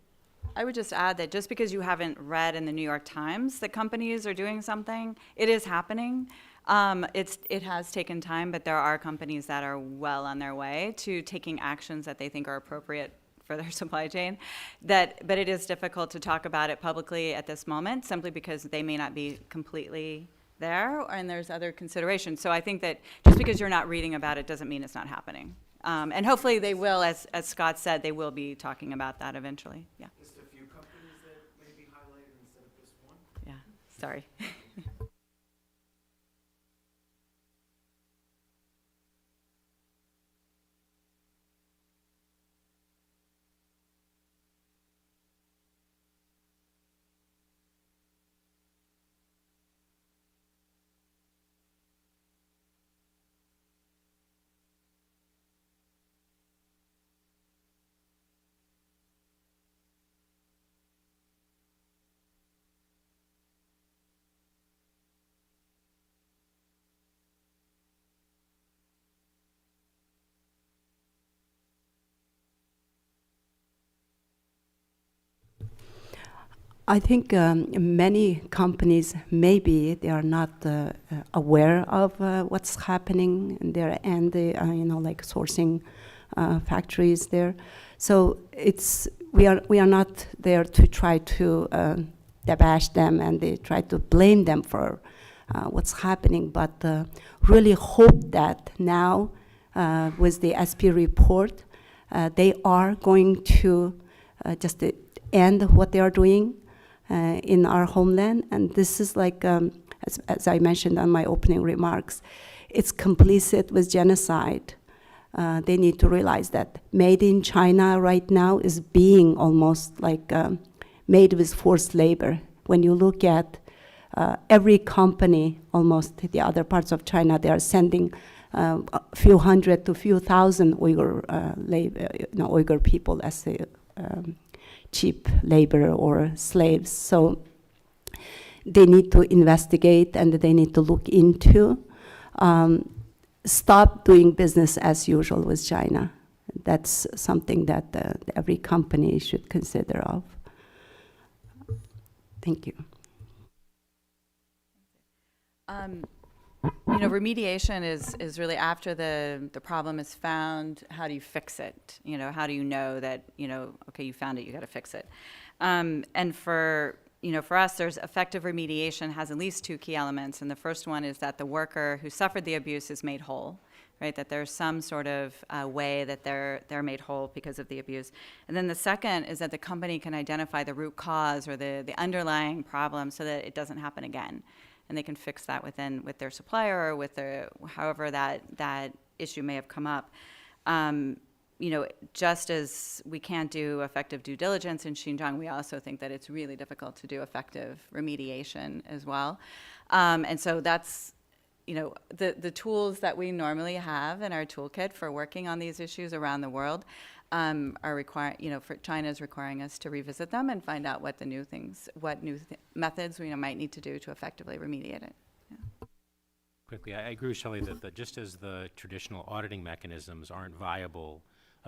I would just add that just because you haven't read in the New York Times that companies are doing something, it is happening. It has taken time, but there are companies that are well on their way to taking actions that they think are appropriate for their supply chain. But it is difficult to talk about it publicly at this moment, simply because they may not be completely there, and there's other considerations. So I think that just because you're not reading about it doesn't mean it's not happening. And hopefully they will, as Scott said, they will be talking about that eventually. Yeah. Just a few companies that may be highlighted instead of just one. Yeah, sorry. I think many companies, maybe they are not aware of what's happening there, and they, like sourcing factories there. So we are not there to try to bash them and they try to blame them for what's happening, but really hope that now with the SP report, they are going to just end what they are doing in our homeland. And this is like, as I mentioned on my opening remarks, it's complicit with genocide. They need to realize that made in China right now is being almost like made with forced labor. When you look at every company, almost the other parts of China, they are sending a few hundred to few thousand Uyghur, Uyghur people as a cheap labor or slaves. So they need to investigate and they need to look into stop doing business as usual with China. That's something that every company should consider of. Thank you. Remediation is really after the problem is found, how do you fix it? How do you know that, okay, you found it, you got to fix it. And for us, there's effective remediation has at least two key elements. And the first one is that the worker who suffered the abuse is made whole, right? That there's some sort of way that they're made whole because of the abuse. And then the second is that the company can identify the root cause or the underlying problem so that it doesn't happen again. And they can fix that with their supplier or with however that issue may have come up. Just as we can't do effective due diligence in Xinjiang, we also think that it's really difficult to do effective remediation as well. And so that's, the tools that we normally have in our toolkit for working on these issues around the world are China is requiring us to revisit them and find out what the new things, methods we might need to do to effectively remediate it. Yeah. Quickly, I agree with Shelley that just as the traditional auditing mechanisms aren't viable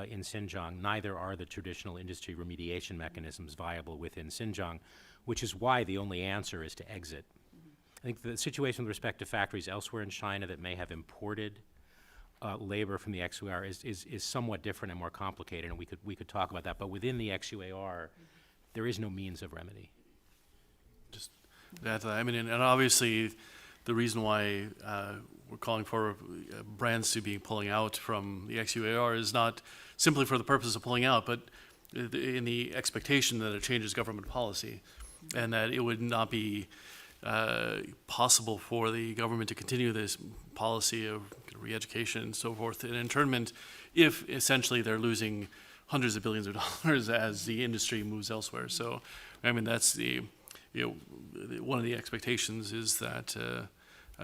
in Xinjiang, neither are the traditional industry remediation mechanisms viable within Xinjiang, which is why the only answer is to exit. I think the situation with respect to factories elsewhere in China that may have imported labor from the XUAR is somewhat different and more complicated, and we could talk about that. But within the XUAR, there is no means of remedy. Just to add to that, I mean, and obviously, the reason why we're calling for brands to be pulling out from the XUAR is not simply for the purpose of pulling out, but in the expectation that it changes government policy, and that it would not be possible for the government to continue this policy of re-education and so forth and internment if essentially they're losing hundreds of billions of dollars as the industry moves elsewhere. So, I mean, that's one of the expectations is that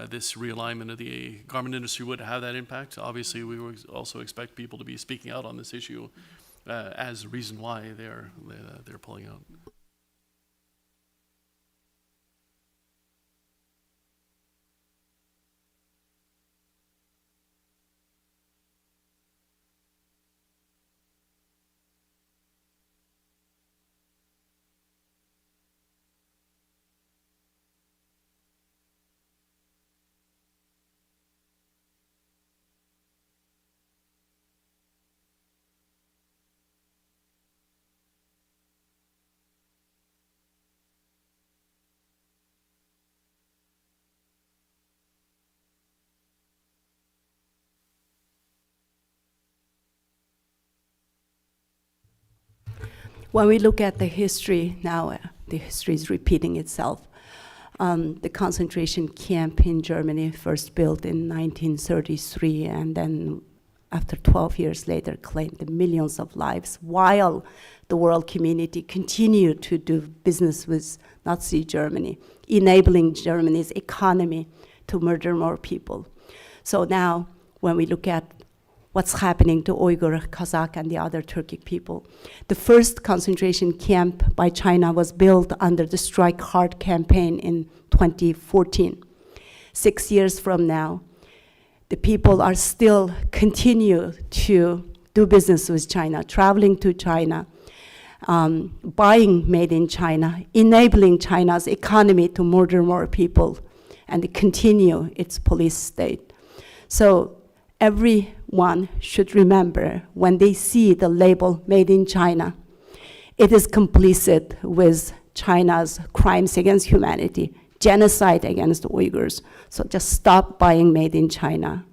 this realignment of the garment industry would have that impact. Obviously, we would also expect people to be speaking out on this issue as a reason why they're pulling out. When we look at the history now, the history is repeating itself. The concentration camp in Germany, first built in 1933, and then after 12 years later claimed millions of lives, while the world community continued to do business with Nazi Germany, enabling Germany's economy to murder more people. So now, when we look at what's happening to Uyghur, Kazakh, and the other Turkic people. The first concentration camp by China was built under the Strike Hard campaign in 2014. 6 years from now, the people are still continue to do business with China, traveling to China, buying made in China, enabling China's economy to murder more people and continue its police state. So every everyone should remember when they see the label Made in China, it is complicit with China's crimes against humanity, genocide against the Uyghurs. So just stop buying Made in China.